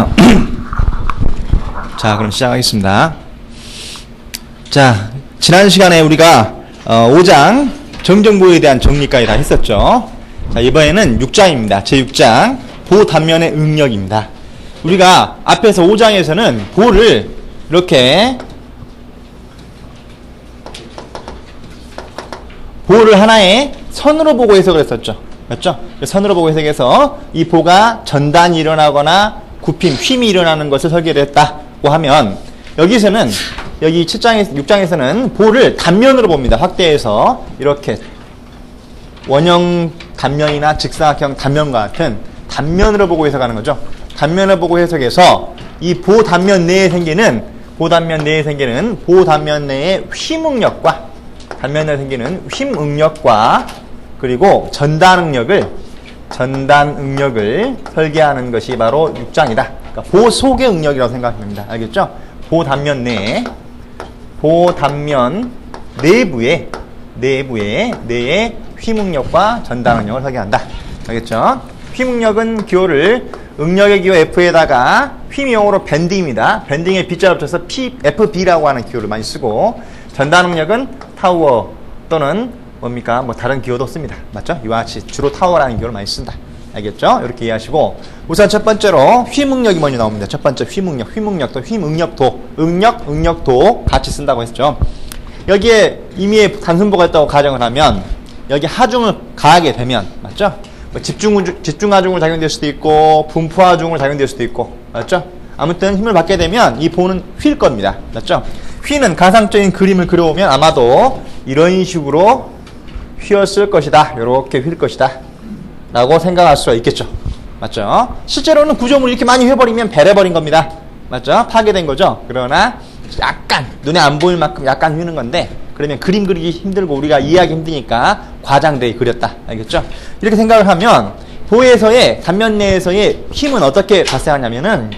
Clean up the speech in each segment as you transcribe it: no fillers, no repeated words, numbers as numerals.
자, 자, 그럼 시작하겠습니다. 자, 지난 시간에 우리가 5장 정정보에 대한 정리까지 다 했었죠. 자, 이번에는 6장입니다. 제6장 보단면의 응력입니다. 우리가 앞에서 5장에서는 보를 이렇게 보를 하나의 선으로 보고 해석을 했었죠. 맞죠? 선으로 보고 해석해서 이 보가 전단이 일어나거나 굽힘, 휨이 일어나는 것을 설계를 했다고 하면, 여기서는 여기 6장에서는 보를 단면으로 봅니다. 확대해서 이렇게 원형 단면이나 직사각형 단면과 같은 단면으로 보고 해석하는 거죠. 단면을 보고 해석해서 이 보 단면 내에 생기는 보 단면 내의 휨응력과 단면 내에 생기는 휨응력과 그리고 전단응력을 설계하는 것이 바로 6장이다. 그러니까 보 속의 응력이라고 생각합니다. 알겠죠? 보 단면 내부의 휨응력과 전단응력을 설계한다. 알겠죠? 휨응력은 기호를 응력의 기호 F에다가 휨이용으로 밴딩입니다. 밴딩에 B자를 붙여서 FB라고 하는 기호를 많이 쓰고, 전단응력은 타워 또는 뭡니까? 뭐 다른 기호도 씁니다. 맞죠? 이와 같이 주로 타워라는 기호를 많이 쓴다. 알겠죠? 이렇게 이해하시고, 우선 첫 번째로 휨응력이 먼저 나옵니다. 첫 번째 휨응력도 휨응력도, 응력도 같이 쓴다고 했죠. 여기에 임의의 단순보가 있다고 가정을 하면, 여기 하중을 가하게 되면, 맞죠? 뭐 집중하중으로 작용될 수도 있고, 분포하중으로 작용될 수도 있고, 맞죠? 아무튼 힘을 받게 되면 이 보는 휠 겁니다. 맞죠? 휘는 가상적인 그림을 그려오면 아마도 이런 식으로 휘었을 것이다. 이렇게 휠 것이다. 라고 생각할 수가 있겠죠. 맞죠? 실제로는 구조물을 이렇게 많이 휘어버리면 배려버린 겁니다. 맞죠? 파괴된 거죠. 그러나 약간 눈에 안 보일 만큼 약간 휘는 건데, 그러면 그림 그리기 힘들고 우리가 이해하기 힘드니까 과장되게 그렸다. 알겠죠? 이렇게 생각을 하면 보에서의 단면 내에서의 힘은 어떻게 발생하냐면은,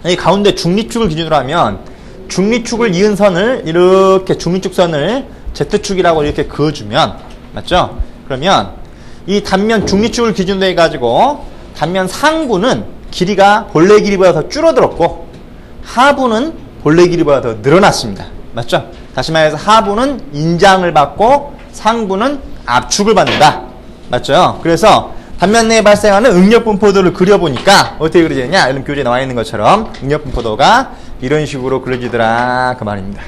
이 가운데 중립축을 기준으로 하면 중립축을 이은 선을 이렇게 중립축선을 Z축이라고 이렇게 그어주면, 맞죠? 그러면 이 단면 중립축을 기준으로 해가지고 단면 상부는 길이가 본래 길이보다 더 줄어들었고 하부는 본래 길이보다 더 늘어났습니다. 맞죠? 다시 말해서 하부는 인장을 받고 상부는 압축을 받는다. 맞죠? 그래서 단면 내에 발생하는 응력분포도를 그려보니까 어떻게 그려지느냐? 이런 교재에 나와 있는 것처럼 응력분포도가 이런 식으로 그려지더라, 그 말입니다.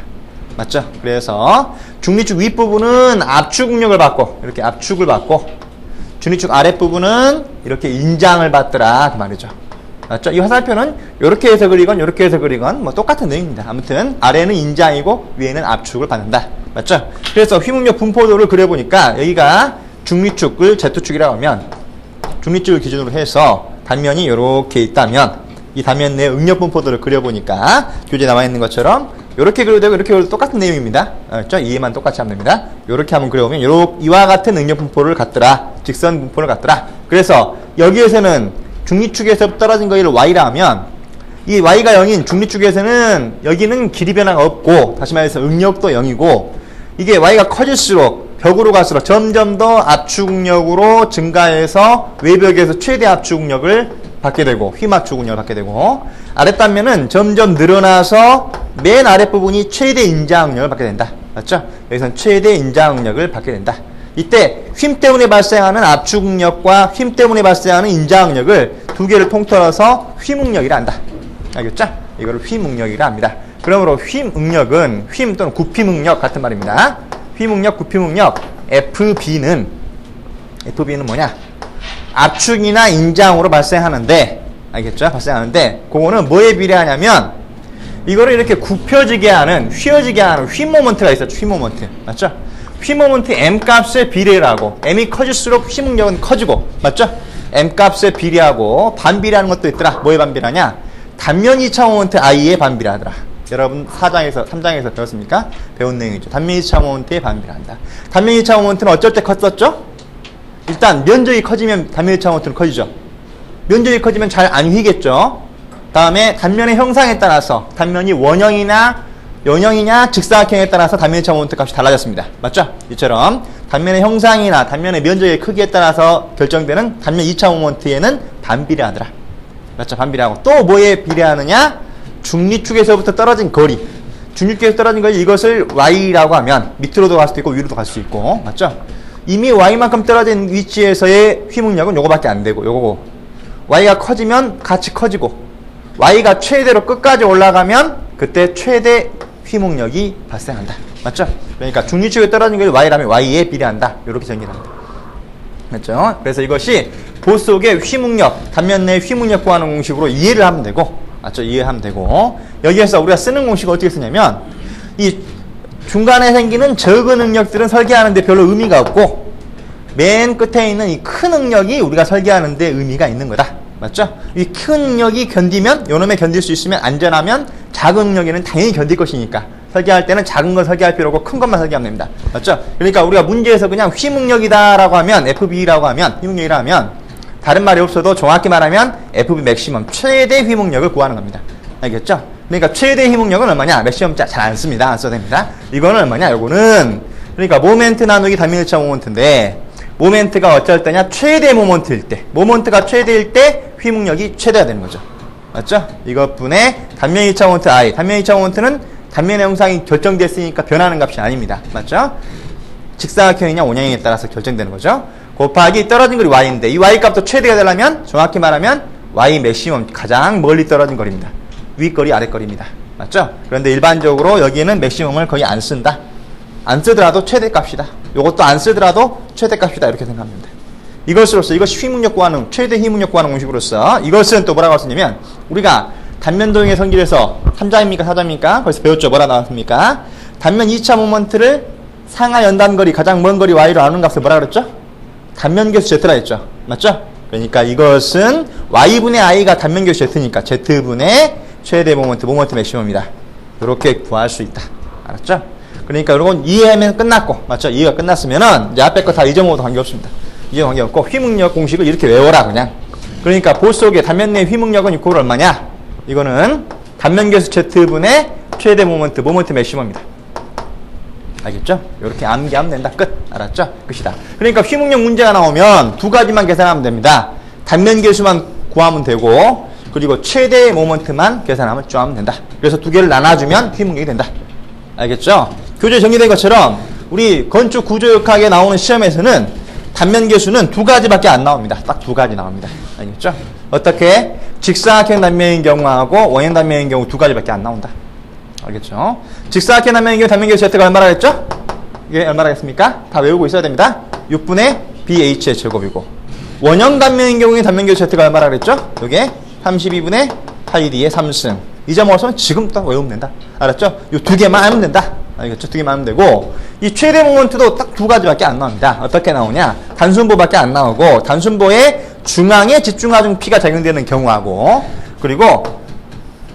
맞죠? 그래서 중립축 윗부분은 압축 응력을 받고 이렇게 압축을 받고, 중립축 아랫부분은 이렇게 인장을 받더라, 그 말이죠. 맞죠? 이 화살표는 이렇게 해서 그리건 이렇게 해서 그리건 뭐 똑같은 내용입니다. 아무튼 아래는 인장이고 위에는 압축을 받는다. 맞죠? 그래서 휘응력 분포도를 그려보니까 여기가 중립축을 Z축이라고 하면, 중립축을 기준으로 해서 단면이 이렇게 있다면 이 단면 내 응력 분포도를 그려보니까 교재에 나와 있는 것처럼 이렇게 그려도 되고 이렇게 그려도 똑같은 내용입니다. 알죠? 이해만 똑같이 하면 됩니다. 이렇게 한번 그려보면 이와 같은 응력 분포를 갖더라. 직선 분포를 갖더라. 그래서 여기에서는 중립축에서 떨어진 거를 Y라 하면, 이 Y가 0인 중립축에서는 여기는 길이 변화가 없고, 다시 말해서 응력도 0이고, 이게 Y가 커질수록 벽으로 갈수록 점점 더 압축응력으로 증가해서 외벽에서 최대 압축응력을 받게 되고, 휘압축응력을 받게 되고, 아랫단면은 점점 늘어나서 맨 아랫부분이 최대 인자응력을 받게 된다. 맞죠? 여기서는 최대 인자응력을 받게 된다. 이때 휨 때문에 발생하는 압축응력과 휨 때문에 발생하는 인자응력을 두 개를 통틀어서 휨응력이라 한다. 알겠죠? 이거를 휨응력이라 합니다. 그러므로 휨응력은 휨 또는 굽힘응력 같은 말입니다. 휨응력, 굽힘응력, FB는 뭐냐? 압축이나 인장으로 발생하는데, 알겠죠? 발생하는데, 그거는 뭐에 비례하냐면, 이거를 이렇게 굽혀지게 하는, 휘어지게 하는 휨모먼트가 있었죠. 휨모먼트. 맞죠? 휨모먼트 M값에 비례하고, M이 커질수록 휨응력은 커지고, 맞죠? M값에 비례하고, 반비례하는 것도 있더라. 뭐에 반비례하냐? 단면 2차 모먼트 I에 반비례하더라. 여러분 3장에서 배웠습니까? 배운 내용이죠. 단면 2차 모먼트에 반비례한다. 단면 2차 모먼트는 어쩔 때 컸었죠? 일단 면적이 커지면 단면 2차 모먼트는 커지죠. 면적이 커지면 잘 안 휘겠죠. 다음에 단면의 형상에 따라서 단면이 원형이나 연형이냐 직사각형에 따라서 단면 2차 모먼트 값이 달라졌습니다. 맞죠? 이처럼 단면의 형상이나 단면의 면적의 크기에 따라서 결정되는 단면 2차 모먼트에는 반비례하더라. 맞죠? 반비례하고. 또 뭐에 비례하느냐? 중립축에서부터 떨어진 거리. 중립축에서 떨어진 거리, 이것을 y라고 하면 밑으로도 갈 수도 있고 위로도 갈 수 있고. 맞죠? 이미 y만큼 떨어진 위치에서의 휘묵력은 요거밖에 안 되고, 요거고. y가 커지면 같이 커지고, y가 최대로 끝까지 올라가면 그때 최대 휘묵력이 발생한다. 맞죠? 그러니까 중립축에 떨어진 것이 y라면 y에 비례한다. 이렇게 정리를 합니다. 맞죠? 그래서 이것이 보석의 휘묵력, 단면 내 휘묵력 구하는 공식으로 이해를 하면 되고, 맞죠? 이해하면 되고, 여기에서 우리가 쓰는 공식을 어떻게 쓰냐면, 이 중간에 생기는 적은 응력들은 설계하는데 별로 의미가 없고, 맨 끝에 있는 이 큰 응력이 우리가 설계하는데 의미가 있는 거다. 맞죠? 이 큰 응력이 견디면, 요놈에 견딜 수 있으면, 안전하면 작은 응력에는 당연히 견딜 것이니까 설계할 때는 작은 걸 설계할 필요 없고 큰 것만 설계하면 됩니다. 맞죠? 그러니까 우리가 문제에서 그냥 휘묵력이다라고 하면, FB라고 하면, 휘묵력이라 하면 다른 말이 없어도 정확히 말하면 FB 맥시멈, 최대 휘묵력을 구하는 겁니다. 알겠죠? 그러니까 최대 휘묵력은 얼마냐? 맥시멈 잘 안 씁니다. 안 써도 됩니다. 이거는 얼마냐? 요거는 그러니까 모멘트 나누기 단면 1차 모멘트인데, 모멘트가 어쩔 때냐? 최대 모멘트일 때. 모멘트가 최대일 때 휘묵력이 최대가 되는 거죠. 맞죠? 이것분의 단면 2차 모멘트 I. 단면 2차 모멘트는 단면의 형상이 결정됐으니까 변하는 값이 아닙니다. 맞죠? 직사각형이냐 원형에 따라서 결정되는 거죠. 곱하기 떨어진 거리 y인데, 이 y 값도 최대가 되려면 정확히 말하면 y 맥시멈, 가장 멀리 떨어진 거리입니다. 윗거리 아랫거리입니다. 맞죠? 그런데 일반적으로 여기에는 맥시멈을 거의 안 쓴다. 안 쓰더라도 최대값이다. 요것도 안 쓰더라도 최대값이다. 이렇게 생각합니다. 이것으로서, 이것이 휘묵력 구하는, 최대 휘묵력 구하는 공식으로서, 이것은 또 뭐라고 쓰냐면, 우리가 단면도형의 성질에서 3자입니까 4자입니까? 거기서 배웠죠. 뭐라 나왔습니까? 단면 2차 모먼트를 상하 연단거리, 가장 먼 거리 y로 나누는 값을 뭐라 그랬죠? 단면계수 z라 했죠. 맞죠? 그러니까 이것은 y분의 i가 단면계수 z니까 z분의 최대 모먼트, 모먼트 맥시멈이다. 이렇게 구할 수 있다. 알았죠? 그러니까 이건 이해하면 끝났고, 맞죠? 이해가 끝났으면은 이제 앞에 거 다 잊어먹어도 관계없습니다. 이해 관계없고, 휘묵력 공식을 이렇게 외워라 그냥. 그러니까 볼 속의 단면 내 휘묵력은 이꼴 얼마냐? 이거는 단면계수 z분의 최대 모먼트, 모먼트 맥시멈입니다. 알겠죠? 이렇게 암기하면 된다. 끝. 알았죠? 끝이다. 그러니까 휘묵력 문제가 나오면 두 가지만 계산하면 됩니다. 단면계수만 구하면 되고, 그리고 최대 모먼트만 계산하면 좀 하면 된다. 그래서 두 개를 나눠주면 휘묵력이 된다. 알겠죠? 교재 정리된 것처럼 우리 건축 구조역학에 나오는 시험에서는 단면계수는 두 가지밖에 안 나옵니다. 딱 두 가지 나옵니다. 알겠죠? 어떻게? 직사각형 단면인 경우하고 원형 단면인 경우 두 가지밖에 안 나온다. 알겠죠? 직사각형 단면인 경우 단면계수 z가 얼마나 했죠? 이게 얼마나 했습니까? 다 외우고 있어야 됩니다. 6분의 bh의 제곱이고, 원형 단면인 경우에 단면계수 z가 얼마나 그랬죠? 이게 32분의 파이 d의 3승. 잊어먹었으면 지금 딱 외우면 된다. 알았죠? 이 두 개만 하면 된다. 알겠죠? 두 개만 하면 되고, 이 최대 모먼트도 딱 두 가지밖에 안 나옵니다. 어떻게 나오냐? 단순보밖에 안 나오고, 단순보의 중앙에 집중하중 P가 작용되는 경우하고, 그리고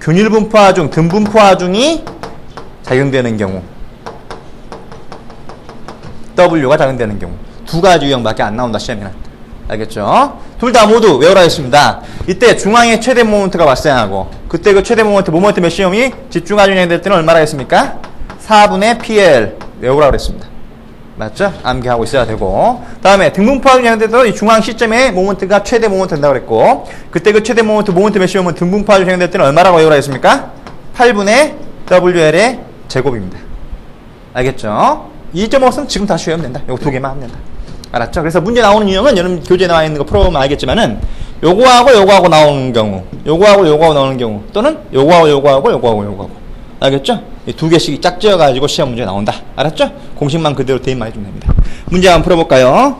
균일분포하중, 등분포하중이 작용되는 경우, W가 작용되는 경우, 두 가지 유형밖에 안 나온다, 시험에는. 알겠죠? 둘 다 모두 외우라 했습니다. 이때 중앙에 최대 모먼트가 발생하고, 그때 그 최대 모먼트, 모먼트 맥시멈이 집중하중이 될 때는 얼마나 했습니까? 4분의 PL 외우라 그랬습니다. 맞죠? 암기하고 있어야 되고, 다음에 등분포하중이 될 때도 이 중앙 시점에 모먼트가 최대 모먼트 된다고 그랬고, 그때 그 최대 모먼트, 모먼트 맥시멈은 등분포하중이 될 때는 얼마라고 외우라 했습니까? 8분의 WL의 제곱입니다. 알겠죠? 2.5는 지금 다시 외우면 된다. 요거 두 개만 하면 된다. 알았죠? 그래서 문제 나오는 유형은 여러분 교재에 나와 있는 거 풀어보면 알겠지만은, 요거하고 나오는 경우, 요거하고 나오는 경우, 또는 요거하고. 알겠죠? 이 두 개씩 짝지어가지고 시험 문제 나온다. 알았죠? 공식만 그대로 대입만 해주면 됩니다. 문제 한번 풀어볼까요?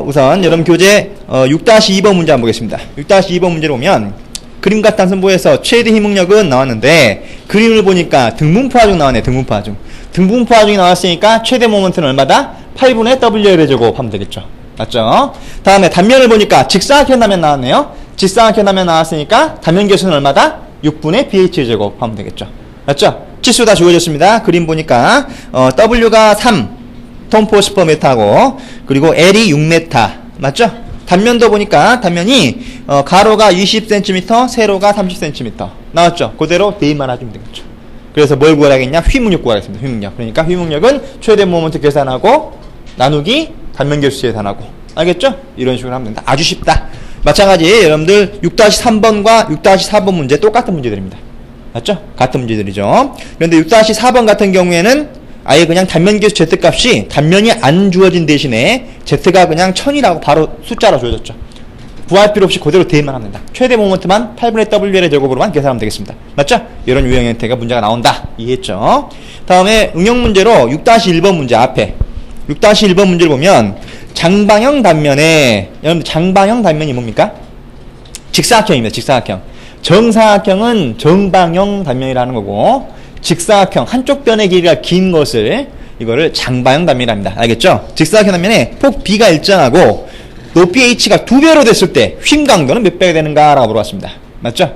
우선 여러분 교재 6-2번 문제 한번 보겠습니다. 6-2번 문제를 보면, 그림과 단순보에서 최대 휘묵력은 나왔는데, 그림을 보니까 등분포하중 나왔네. 등분포하중이 나왔으니까 최대 모먼트는 얼마다? 8분의 WL의 제곱 하면 되겠죠. 맞죠? 다음에 단면을 보니까 직사각형 단면 나왔네요. 직사각형 단면 나왔으니까 단면계수는 얼마다? 6분의 BH의 제곱 하면 되겠죠. 맞죠? 치수 다 주어졌습니다. 그림 보니까 W가 3 톤포스퍼메타고, 그리고 L이 6m. 맞죠? 단면도 보니까 단면이 가로가 20cm, 세로가 30cm 나왔죠? 그대로 대입만 해주면 되겠죠. 그래서 뭘 구하라겠냐? 휘묵력 구하겠습니다. 휘묵력. 그러니까 휘묵력은 최대 모먼트 계산하고 나누기 단면계수 계산하고. 알겠죠? 이런 식으로 하면 된다. 아주 쉽다. 마찬가지 여러분들 6-3번과 6-4번 문제 똑같은 문제들입니다. 맞죠? 같은 문제들이죠. 그런데 6-4번 같은 경우에는 아예 그냥 단면계수 Z값이 단면이 안 주어진 대신에 Z가 그냥 1000이라고 바로 숫자로 주어졌죠. 구할 필요 없이 그대로 대입만 합니다. 최대 모먼트만 8분의 WL의 제곱으로만 계산하면 되겠습니다. 맞죠? 이런 유형 형태가 문제가 나온다. 이해했죠? 다음에 응용 문제로 6-1번 문제 앞에 6-1번 문제를 보면 장방형 단면에 여러분들 장방형 단면이 뭡니까? 직사각형입니다. 직사각형. 정사각형은 정방형 단면이라는 거고 직사각형 한쪽 변의 길이가 긴 것을 이거를 장방형 단면이랍니다. 알겠죠? 직사각형 단면에 폭 B가 일정하고 높이 H가 2배로 됐을 때 휨 강도는 몇 배가 되는가? 라고 물어봤습니다. 맞죠?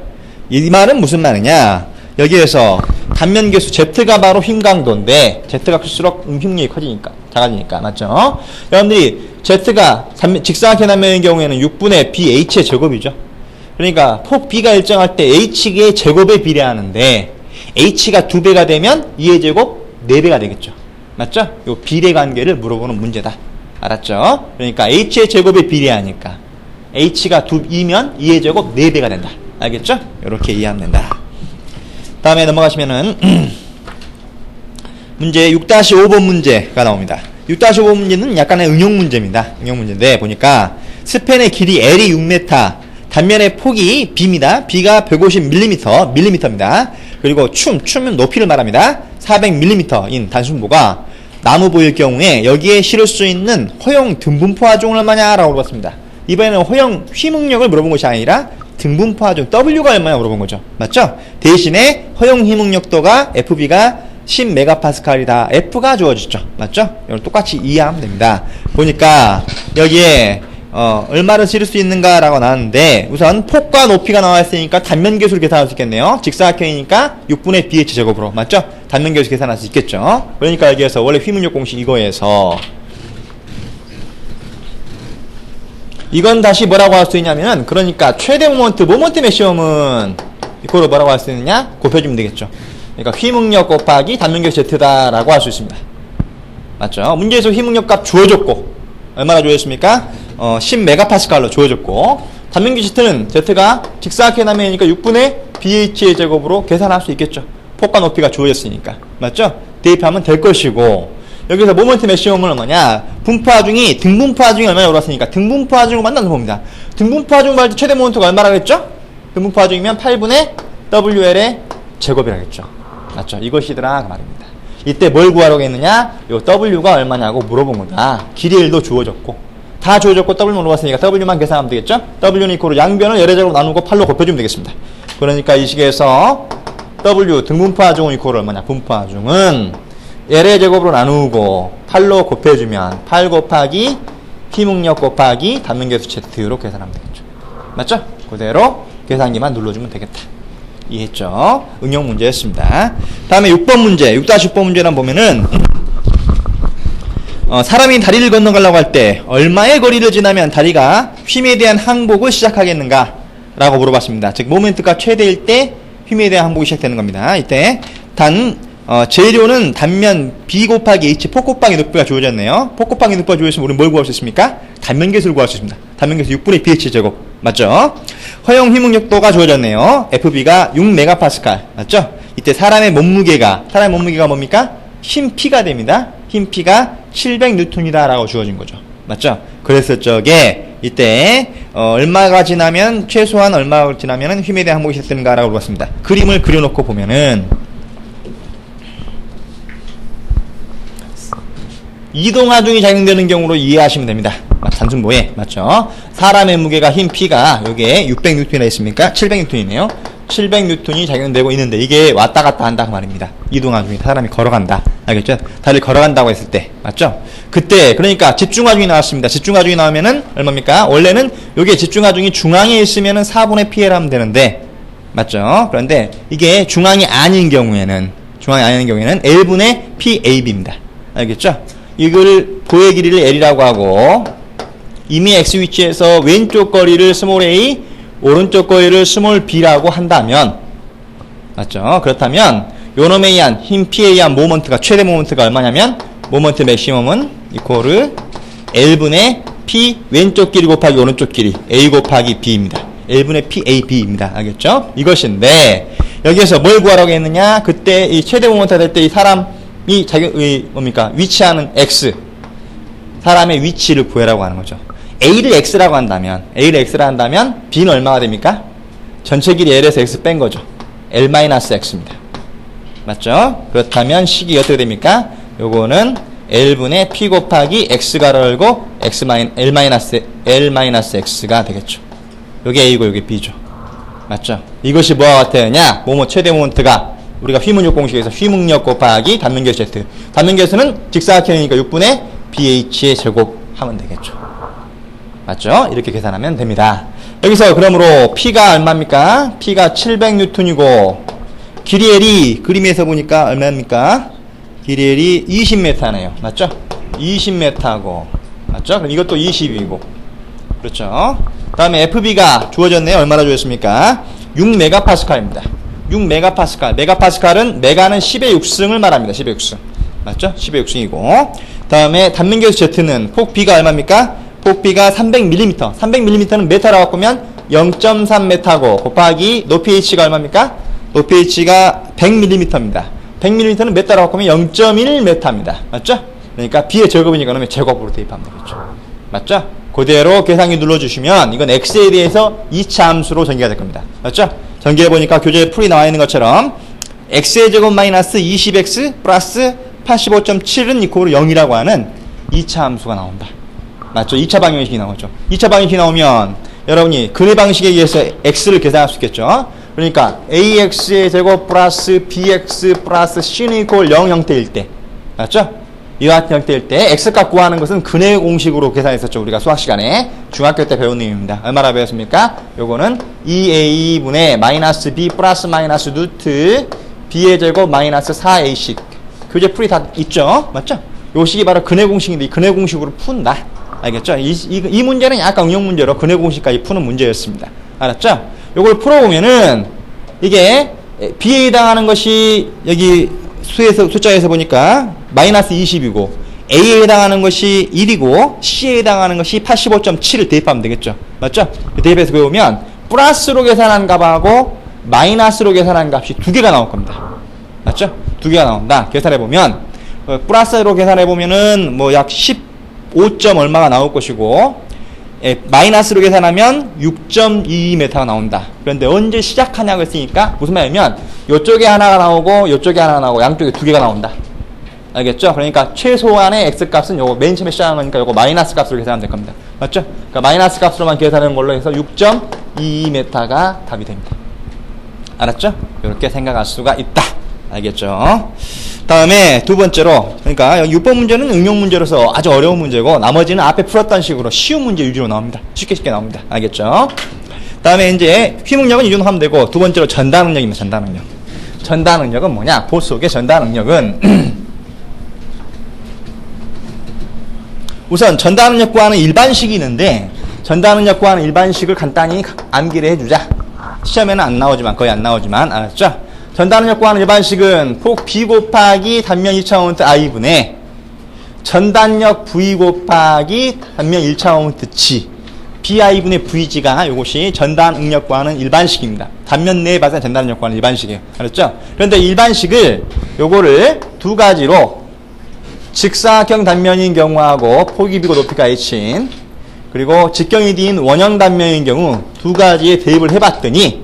이 말은 무슨 말이냐? 여기에서 단면 계수 Z가 바로 휨 강도인데 Z가 클수록 음흉력이 커지니까 작아지니까 맞죠? 여러분들이 Z가 직사각형 단면의 경우에는 6분의 BH의 제곱이죠. 그러니까 폭 B가 일정할 때 H의 제곱에 비례하는데 H가 2배가 되면 2의 제곱 4배가 되겠죠. 맞죠? 요 비례 관계를 물어보는 문제다. 알았죠? 그러니까 H의 제곱에 비례하니까 H가 2면 2의 제곱 4배가 된다. 알겠죠? 이렇게 이해하면 된다. 다음에 넘어가시면은 문제 6-5번 문제가 나옵니다. 6-5번 문제는 약간의 응용 문제입니다. 응용 문제인데 보니까 스팬의 길이 L이 6m, 단면의 폭이 B입니다. B가 150mm입니다. 그리고 춤은 높이를 말합니다. 400mm인 단순보가 나무 보일 경우에 여기에 실을 수 있는 허용 등분포 하중은 얼마냐라고 물어봤습니다. 이번에는 허용 휘응력을 물어본 것이 아니라 등분포 하중 W가 얼마냐 물어본 거죠. 맞죠? 대신에 허용 휘응력도가 FB가 10MPa이다. F가 주어지죠. 맞죠? 이걸 똑같이 이해하면 됩니다. 보니까 여기에 얼마를 실을 수 있는가라고 나왔는데 우선 폭과 높이가 나와 있으니까 단면 계수를 계산할 수 있겠네요. 직사각형이니까 6분의 BH 제곱으로 맞죠? 단면 계수 계산할 수 있겠죠. 그러니까 여기에서 원래 휘응력 공식 이거에서 이건 다시 뭐라고 할 수 있냐면은 그러니까 최대 모먼트 맥시멈은 이거를 뭐라고 할 수 있느냐? 곱해주면 되겠죠. 그러니까 휘응력 곱하기 단면 계수 Z다라고 할 수 있습니다. 맞죠? 문제에서 휘응력 값 주어졌고 얼마나 주어졌습니까? 10MPa로 주어졌고 단면 계수 Z는 Z가 직사각형 단면이니까 6분의 BH의 제곱으로 계산할 수 있겠죠. 폭과 높이가 주어졌으니까. 맞죠? 대입하면 될 것이고 여기서 모먼트 맥시멈은 얼마냐? 분포 하중이 등분포 하중이 얼마나 올랐으니까 등분포 하중을 만나서 봅니다. 등분포 하중 할 때 최대 모먼트가 얼마라고 했죠? 등분포 하중이면 8분의 WL의 제곱이라겠죠. 맞죠? 이것이더라 그 말입니다. 이때 뭘 구하려고 했느냐? 요 W가 얼마냐고 물어본 거다. 길이 1도 주어졌고 다 주어졌고 W 물어봤으니까 W만 계산하면 되겠죠? W는 이코로 양변을 열의 제곱 나누고 8로 곱해주면 되겠습니다. 그러니까 이 식에서 W 등분포 하중은 이코로 얼마냐? 분포 하중은 열의 제곱으로 나누고 8로 곱해주면 8 곱하기 휘응력 곱하기 단면 계수 Z로 계산하면 되겠죠. 맞죠? 그대로 계산기만 눌러주면 되겠다. 이해했죠? 응용 문제였습니다. 다음에 6번 문제, 6-6번 문제란 보면은 사람이 다리를 건너가려고 할 때 얼마의 거리를 지나면 다리가 휨에 대한 항복을 시작하겠는가? 라고 물어봤습니다. 즉 모멘트가 최대일 때 휨에 대한 항복이 시작되는 겁니다. 이때 재료는 단면 B 곱하기 H 폭 곱하기 높이가 주어졌네요. 폭 곱하기 높이가 주어졌으면 우리는 뭘 구할 수 있습니까? 단면 계수를 구할 수 있습니다. 단면 계수 6분의 BH 제곱 맞죠? 허용 휘응력도가 주어졌네요. FB가 6MPa 맞죠? 이때 사람의 몸무게가 뭡니까? 흰 P가 됩니다. 흰 P가 700N이다 라고 주어진 거죠. 맞죠? 그랬을 적에 이때 얼마가 지나면 최소한 얼마가 지나면 휨에 대한 항복이 시작되는가 라고 물어봤습니다. 그림을 그려놓고 보면은 이동하중이 작용되는 경우로 이해하시면 됩니다. 단순보에 맞죠? 사람의 무게가 흰 P가 여기에 600N이나 있습니까? 700N이네요. 700N이 작용되고 있는데 이게 왔다 갔다 한다 그 말입니다. 이동하중이 사람이 걸어간다. 알겠죠? 다리를 걸어간다고 했을 때 맞죠? 그때 그러니까 집중하중이 나왔습니다. 집중하중이 나오면은 얼마입니까? 원래는 여기에 집중하중이 중앙에 있으면은 4분의 PL 하면 되는데 맞죠? 그런데 이게 중앙이 아닌 경우에는 L분의 PAB입니다. 알겠죠? 이걸 보의 길이를 L이라고 하고 이미 X 위치에서 왼쪽 거리를 스몰 a, 오른쪽 거리를 스몰 b라고 한다면 맞죠? 그렇다면 요놈에 의한 흰 P에 의한 모먼트가 최대 모먼트가 얼마냐면 모먼트 맥시멈은 이코르 L분의 P 왼쪽 길이 곱하기 오른쪽 길이 A 곱하기 B입니다. 1분의 P, A, B입니다. 알겠죠? 이것인데 여기에서 뭘 구하라고 했느냐? 그때 이 최대 모멘트가 될 때 이 사람이 자기 뭡니까? 위치하는 X 사람의 위치를 구해라고 하는 거죠. A를 X라고 한다면 B는 얼마가 됩니까? 전체 길이 L에서 X 뺀 거죠. L-X입니다. 맞죠? 그렇다면 식이 어떻게 됩니까? 요거는 L분의 P 곱하기 X 가로 열고 L-X가 되겠죠. 요게 A고 요게 B죠. 맞죠? 이것이 뭐와 같으냐? 뭐뭐 최대 모멘트가 우리가 휘문력 공식에서 휘문력 곱하기 단면결 Z. 단면결수는 직사각형이니까 6분의 BH의 제곱 하면 되겠죠. 맞죠? 이렇게 계산하면 됩니다. 여기서 그러므로 P가 얼마입니까? P가 700N이고 길이 L이 그림에서 보니까 얼마입니까? 길이 L이 20m네요. 맞죠? 20m고 맞죠? 그럼 이것도 20이고 그렇죠? 다음에 FB가 주어졌네요. 얼마나 주어졌습니까? 6MPa입니다. 6MPa. 메가파스칼은 메가는 10의 6승을 말합니다. 10의 6승. 맞죠? 10의 6승이고 다음에 단면결수 Z는 폭 B가 얼마입니까? 폭 B가 300mm. 300mm는 메타라고 바꾸면 0.3m고 곱하기 높이 H가 얼마입니까? 높이 H가 100mm입니다. 100mm는 메타라고 바꾸면 0.1m입니다. 맞죠? 그러니까 B의 제곱이니까 그러면 제곱으로 대입하면 되겠죠. 맞죠? 그대로 계산기 눌러주시면 이건 X에 대해서 2차 함수로 전개가 될 겁니다. 맞죠? 전개해보니까 교재에 풀이 나와 있는 것처럼 X의 제곱 마이너스 20X 플러스 85.7은 이코로 0이라고 하는 2차 함수가 나온다. 맞죠? 2차 방정식이 나오죠. 2차 방정식이 나오면 여러분이 근의 방식에 의해서 X를 계산할 수 있겠죠? 그러니까 AX의 제곱 플러스 BX 플러스 C는 이코로 0 형태일 때 맞죠? 이와 같은 형태일 때 X값 구하는 것은 근의 공식으로 계산했었죠. 우리가 수학 시간에 중학교 때 배운 내용입니다. 얼마나 배웠습니까? 요거는 2A분의 마이너스 B 플러스 마이너스 루트 B의 제곱 마이너스 4A씩 교재 풀이 다 있죠? 맞죠? 요 식이 바로 근의 공식인데 이 근의 공식으로 푼다. 알겠죠? 이 문제는 약간 응용 문제로 근의 공식까지 푸는 문제였습니다. 알았죠? 요걸 풀어보면은 이게 B에 해당하는 것이 여기 숫자에서 보니까 마이너스 20이고 A에 해당하는 것이 1이고 C에 해당하는 것이 85.7을 대입하면 되겠죠. 맞죠? 대입해서 배우면 플러스로 계산한 값하고 마이너스로 계산한 값이 두 개가 나올 겁니다. 맞죠? 두 개가 나온다. 계산해보면 플러스로 계산해보면은 뭐 약 15점 얼마가 나올 것이고 마이너스로 계산하면 6.22m가 나온다. 그런데 언제 시작하냐고 했으니까 무슨 말이냐면 이쪽에 하나가 나오고 이쪽에 하나가 나오고 양쪽에 두 개가 나온다. 알겠죠? 그러니까 최소한의 x값은 요거 맨 처음에 시작한 거니까 요거 마이너스 값으로 계산하면 될 겁니다. 맞죠? 그러니까 마이너스 값으로만 계산하는 걸로 해서 6.22m가 답이 됩니다. 알았죠? 이렇게 생각할 수가 있다. 알겠죠? 다음에 두 번째로 그러니까 6번 문제는 응용 문제로서 아주 어려운 문제고 나머지는 앞에 풀었던 식으로 쉬운 문제 위주로 나옵니다. 쉽게 나옵니다. 알겠죠? 다음에 이제 휘문력은 이 정도 하면 되고 두 번째로 전달 능력입니다. 전달 능력. 전달 능력은 뭐냐? 보 속의 전달 능력은 우선 전달 능력 구하는 일반식이 있는데 전달 능력 구하는 일반식을 간단히 암기를 해주자. 시험에는 안 나오지만 거의 안 나오지만 알았죠? 전달 능력 구하는 일반식은 폭 B 곱하기 단면 2차 모멘트 I분의 전단력 V 곱하기 단면 1차 모멘트 G BI분의 VG가 이것이 전달 능력 구하는 일반식입니다. 단면 내에 발생 전달 능력 구하는 일반식이에요. 알았죠? 그런데 일반식을 요거를 두 가지로 직사각형 단면인 경우하고 폭이 B고 높이가 H인 그리고 직경이 D인 원형 단면인 경우 두 가지에 대입을 해봤더니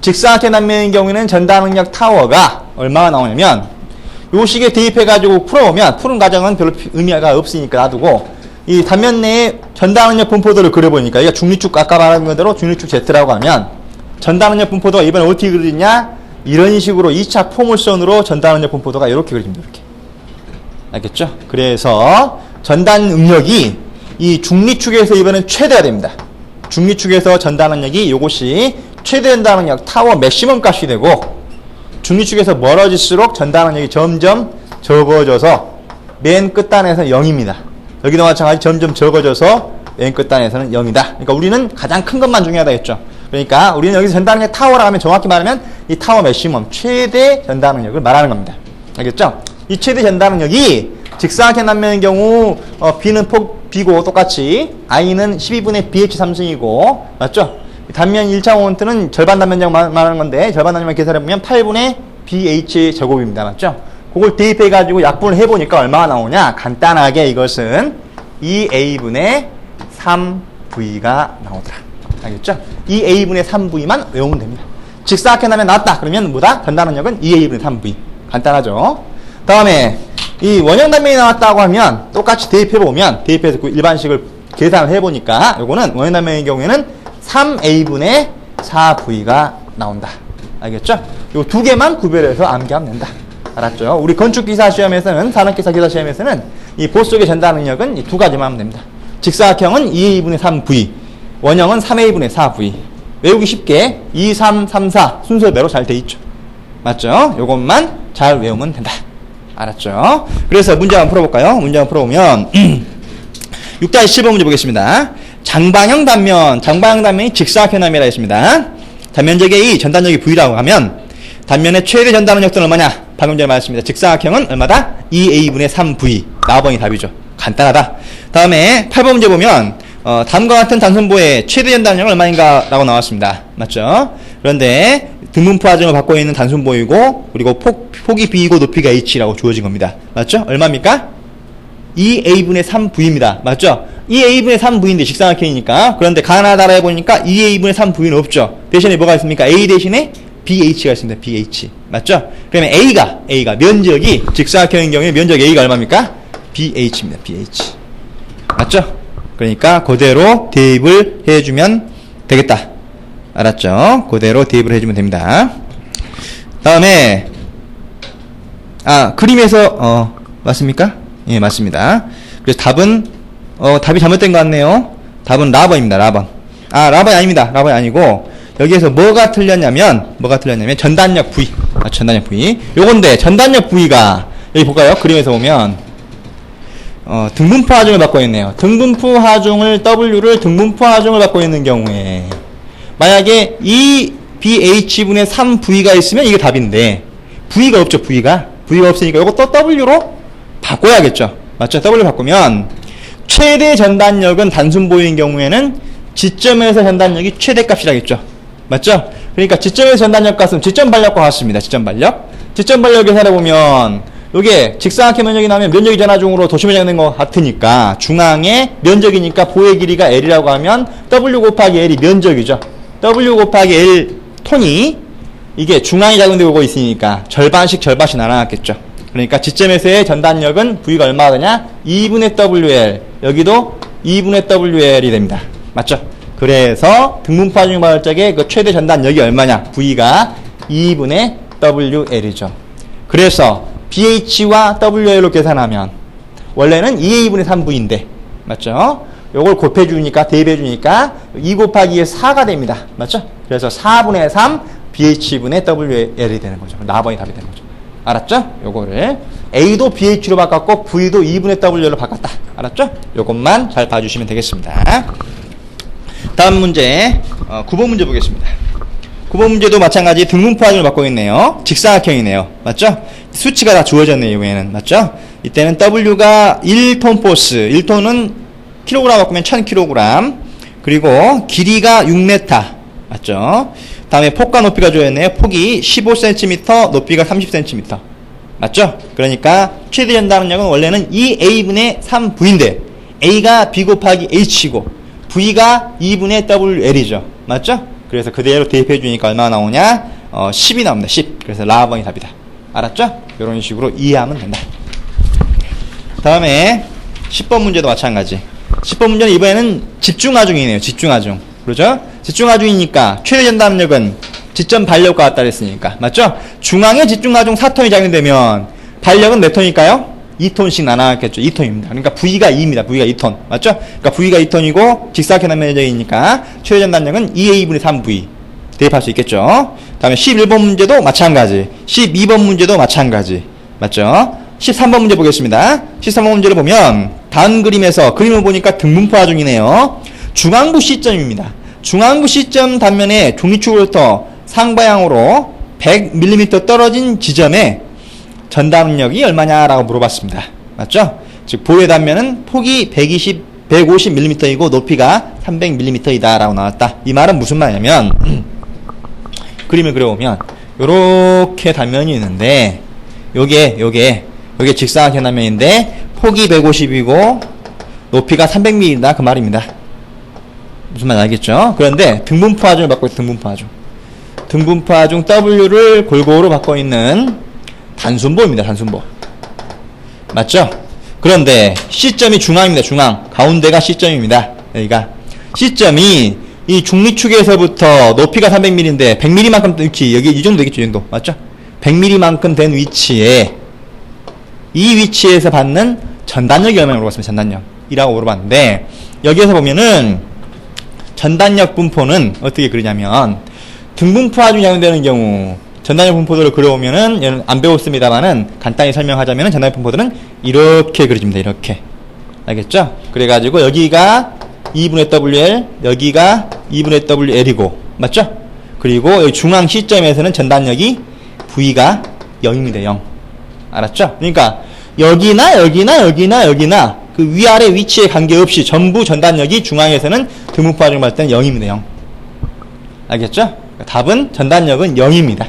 직사각형 단면인 경우에는 전달 능력 타워가 얼마가 나오냐면 요 식에 대입해가지고 풀어보면 푸는 과정은 별로 의미가 없으니까 놔두고 이 단면 내에 전달 능력 분포도를 그려보니까 이게 중립축 아까 말한 대로 중립축 Z라고 하면 전달 능력 분포도가 이번에 어떻게 그려지냐 이런 식으로 2차 포물선으로 전달 능력 분포도가 이렇게 그려집니다. 이렇게. 알겠죠? 그래서 전달 능력이 이 중립축에서 이번엔 최대가 됩니다. 중립축에서 전달 능력이 요것이 최대 전달 능력 타워 맥시멈 값이 되고 중립축에서 멀어질수록 전달 능력이 점점 적어져서 맨 끝단에서는 0입니다. 여기도 마찬가지 점점 적어져서 맨 끝단에서는 0이다. 그러니까 우리는 가장 큰 것만 중요하다 했죠. 그러니까 우리는 여기서 전달 능력 타워라고 하면 정확히 말하면 이 타워 맥시멈 최대 전달 능력을 말하는 겁니다. 알겠죠? 이 최대 전달 능력이 직사각형 단면의 경우 B는 폭 B고 똑같이 I는 12분의 BH 3승이고 맞죠? 단면 1차 모멘트는 절반 단면적 말하는 건데 절반 단면만 계산해보면 8분의 BH 제곱입니다. 맞죠? 그걸 대입해가지고 약분을 해보니까 얼마가 나오냐? 간단하게 이것은 2A분의 3V가 나오더라. 알겠죠? 2A분의 3V만 외우면 됩니다. 직사각형 단면 나왔다. 그러면 뭐다? 전단원력은 2A분의 3V. 간단하죠? 다음에 이 원형 단면이 나왔다고 하면 똑같이 대입해보면 대입해서 그 일반식을 계산을 해보니까 요거는 원형 단면의 경우에는 3A분의 4V가 나온다. 알겠죠? 요 두 개만 구별해서 암기하면 된다. 알았죠? 우리 건축기사 시험에서는 산업기사 기사 시험에서는 이 보석의 전단 능력은 이 두 가지만 하면 됩니다. 직사각형은 2A분의 3V, 원형은 3A분의 4V. 외우기 쉽게 2, 3, 3, 4 순서대로 잘 돼 있죠. 맞죠? 요것만 잘 외우면 된다. 알았죠? 그래서 문제 한번 풀어볼까요? 문제 한번 풀어보면 6-7번 문제 보겠습니다. 장방형 단면이 직사각형 단면이라 했습니다. 단면적의 이 전단력이 V라고 하면 단면의 최대 전단원력은 얼마냐? 방금 전에 말했습니다. 직사각형은 얼마다? 2A분의 3V. 4번이 답이죠. 간단하다. 다음에 8번 문제 보면 다음과 같은 단순보의 최대 전단력은 얼마인가? 라고 나왔습니다. 맞죠? 그런데 등분포 하중을 받고 있는 단순보이고 그리고 폭이 B이고 높이가 H라고 주어진 겁니다. 맞죠? 얼마입니까? 2A분의 3V입니다. 맞죠? 2A분의 3V인데 직사각형이니까. 그런데 가나다라 해보니까 2A분의 3V는 없죠. 대신에 뭐가 있습니까? A 대신에 BH가 있습니다. BH. 맞죠? 그러면 A가 면적이 직사각형인 경우에 면적 A가 얼마입니까? BH입니다. BH. 맞죠? 그러니까 그대로 대입을 해주면 되겠다. 알았죠? 그대로 대입을 해주면 됩니다. 다음에 그림에서 맞습니까? 예, 맞습니다. 그래서 답은 답이 잘못된 것 같네요. 답은 라번입니다. 라번. 라번이 아닙니다. 라번이 아니고 여기에서 뭐가 틀렸냐면 전단력 V. 전단력 V. 요건데 전단력 V가 여기 볼까요? 그림에서 보면 등분포 하중을 받고 있네요. 등분포 하중을 W를 등분포 하중을 받고 있는 경우에 만약에 이 BH분의 3V가 있으면 이게 답인데 V가 없죠. V가 없으니까 이것도 W로 바꿔야겠죠. 맞죠? W 바꾸면 최대 전단력은 단순보인 경우에는 지점에서 전단력이 최대값이라겠죠. 맞죠? 그러니까 지점에서 전단력 값은 지점 발력과 같습니다. 지점 발력 계산해보면 이게 직사각형 면적이 나오면 면적이 전하중으로 도시 면적이 되는 것 같으니까 중앙의 면적이니까 보의 길이가 L이라고 하면 W 곱하기 L이 면적이죠. W 곱하기 L 톤이 이게 중앙이 작용되고 있으니까 절반씩 나눠놨겠죠. 그러니까 지점에서의 전단력은 V가 얼마가 되냐? 2분의 WL. 여기도 2분의 WL이 됩니다. 맞죠? 그래서 등분포 하중 받을 적에 그 최대 전단력이 얼마냐? V가 2분의 WL이죠. 그래서 BH와 WL로 계산하면 원래는 2A분의 3V인데 맞죠? 요걸 곱해주니까 대입해주니까 2 곱하기 4가 됩니다. 맞죠? 그래서 4분의 3 BH분의 WL이 되는 거죠. 4번이 답이 되는 거죠. 알았죠? 요거를 A도 BH로 바꿨고 V도 2분의 W로 바꿨다. 알았죠? 요것만 잘 봐주시면 되겠습니다. 다음 문제 9번 문제 보겠습니다. 9번 문제도 마찬가지 등분포 하중을 받고 있네요. 직사각형이네요. 맞죠? 수치가 다 주어졌네요. 이번에는. 맞죠? 이때는 W가 1톤 포스, 1톤은 킬로그램 바꾸면 1000kg, 그리고 길이가 6m. 맞죠? 다음에 폭과 높이가 주어졌네요. 폭이 15cm, 높이가 30cm. 맞죠? 그러니까 최대 전단력은 원래는 2A분의 3V인데 A가 B 곱하기 H이고 V가 2분의 WL이죠. 맞죠? 그래서 그대로 대입해 주니까 얼마나 나오냐? 10이 나옵니다. 10. 그래서 라번이 답이다. 알았죠? 이런 식으로 이해하면 된다. 다음에 10번 문제도 마찬가지. 10번 문제는 이번에는 집중하중이네요. 집중하중. 그러죠? 집중하중이니까 최대 전단력은 지점 발력과 같다 그랬으니까. 맞죠? 중앙에 집중하중 4톤이 작용되면 발력은 몇 톤일까요? 2톤씩 나눠겠죠. 2톤입니다. 그러니까 V가 2입니다. V가 2톤. 맞죠? 그러니까 V가 2톤이고 직사각형 면적이니까 최대 전단력은 2A분의 3V. 대입할 수 있겠죠. 다음에 11번 문제도 마찬가지. 12번 문제도 마찬가지. 맞죠? 13번 문제 보겠습니다. 13번 문제를 보면 다음 그림에서 그림을 보니까 등분포 하중이네요. 중앙부 시점입니다. 중앙부 시점 단면에 종이축으로부터 상방향으로 100mm 떨어진 지점에 전단력이 얼마냐라고 물어봤습니다. 맞죠? 즉 보호의 단면은 폭이 150mm이고 높이가 300mm이다 라고 나왔다. 이 말은 무슨 말이냐면 그림을 그려보면 요렇게 단면이 있는데 요게 직사각형 단면인데 폭이 150이고 높이가 300mm다 그 말입니다. 무슨 말인지 알겠죠? 그런데 등분포화중을 받고 있는 등분포화중 W를 골고루 받고 있는 단순보입니다. 단순보. 맞죠? 그런데 C점이 중앙입니다. 중앙. 가운데가 C점입니다. 여기가. C점이 이 중립축에서부터 높이가 300mm인데 100mm만큼 위치, 여기 이 정도 되겠죠? 이 정도. 맞죠? 100mm만큼 된 위치에 이 위치에서 받는 전단력이 얼마나 물어봤습니다. 전단력이라고 물어봤는데 여기에서 보면은 전단력 분포는 어떻게 그리냐면 등분포화중이 작용되는 경우 전단력 분포도를 그려보면은 안 배웠습니다만은 간단히 설명하자면은 전단력 분포도는 이렇게 그려집니다. 이렇게. 알겠죠? 그래가지고 여기가 2분의 WL, 여기가 2분의 WL이고, 맞죠? 그리고 여기 중앙 C점에서는 전단력이 V가 0입니다. 0. 알았죠? 그러니까 여기나 그 위아래 위치에 관계없이 전부 전단력이 중앙에서는 등분포화중을 받을 때는 0입니다. 0. 알겠죠? 답은 전단력은 0입니다.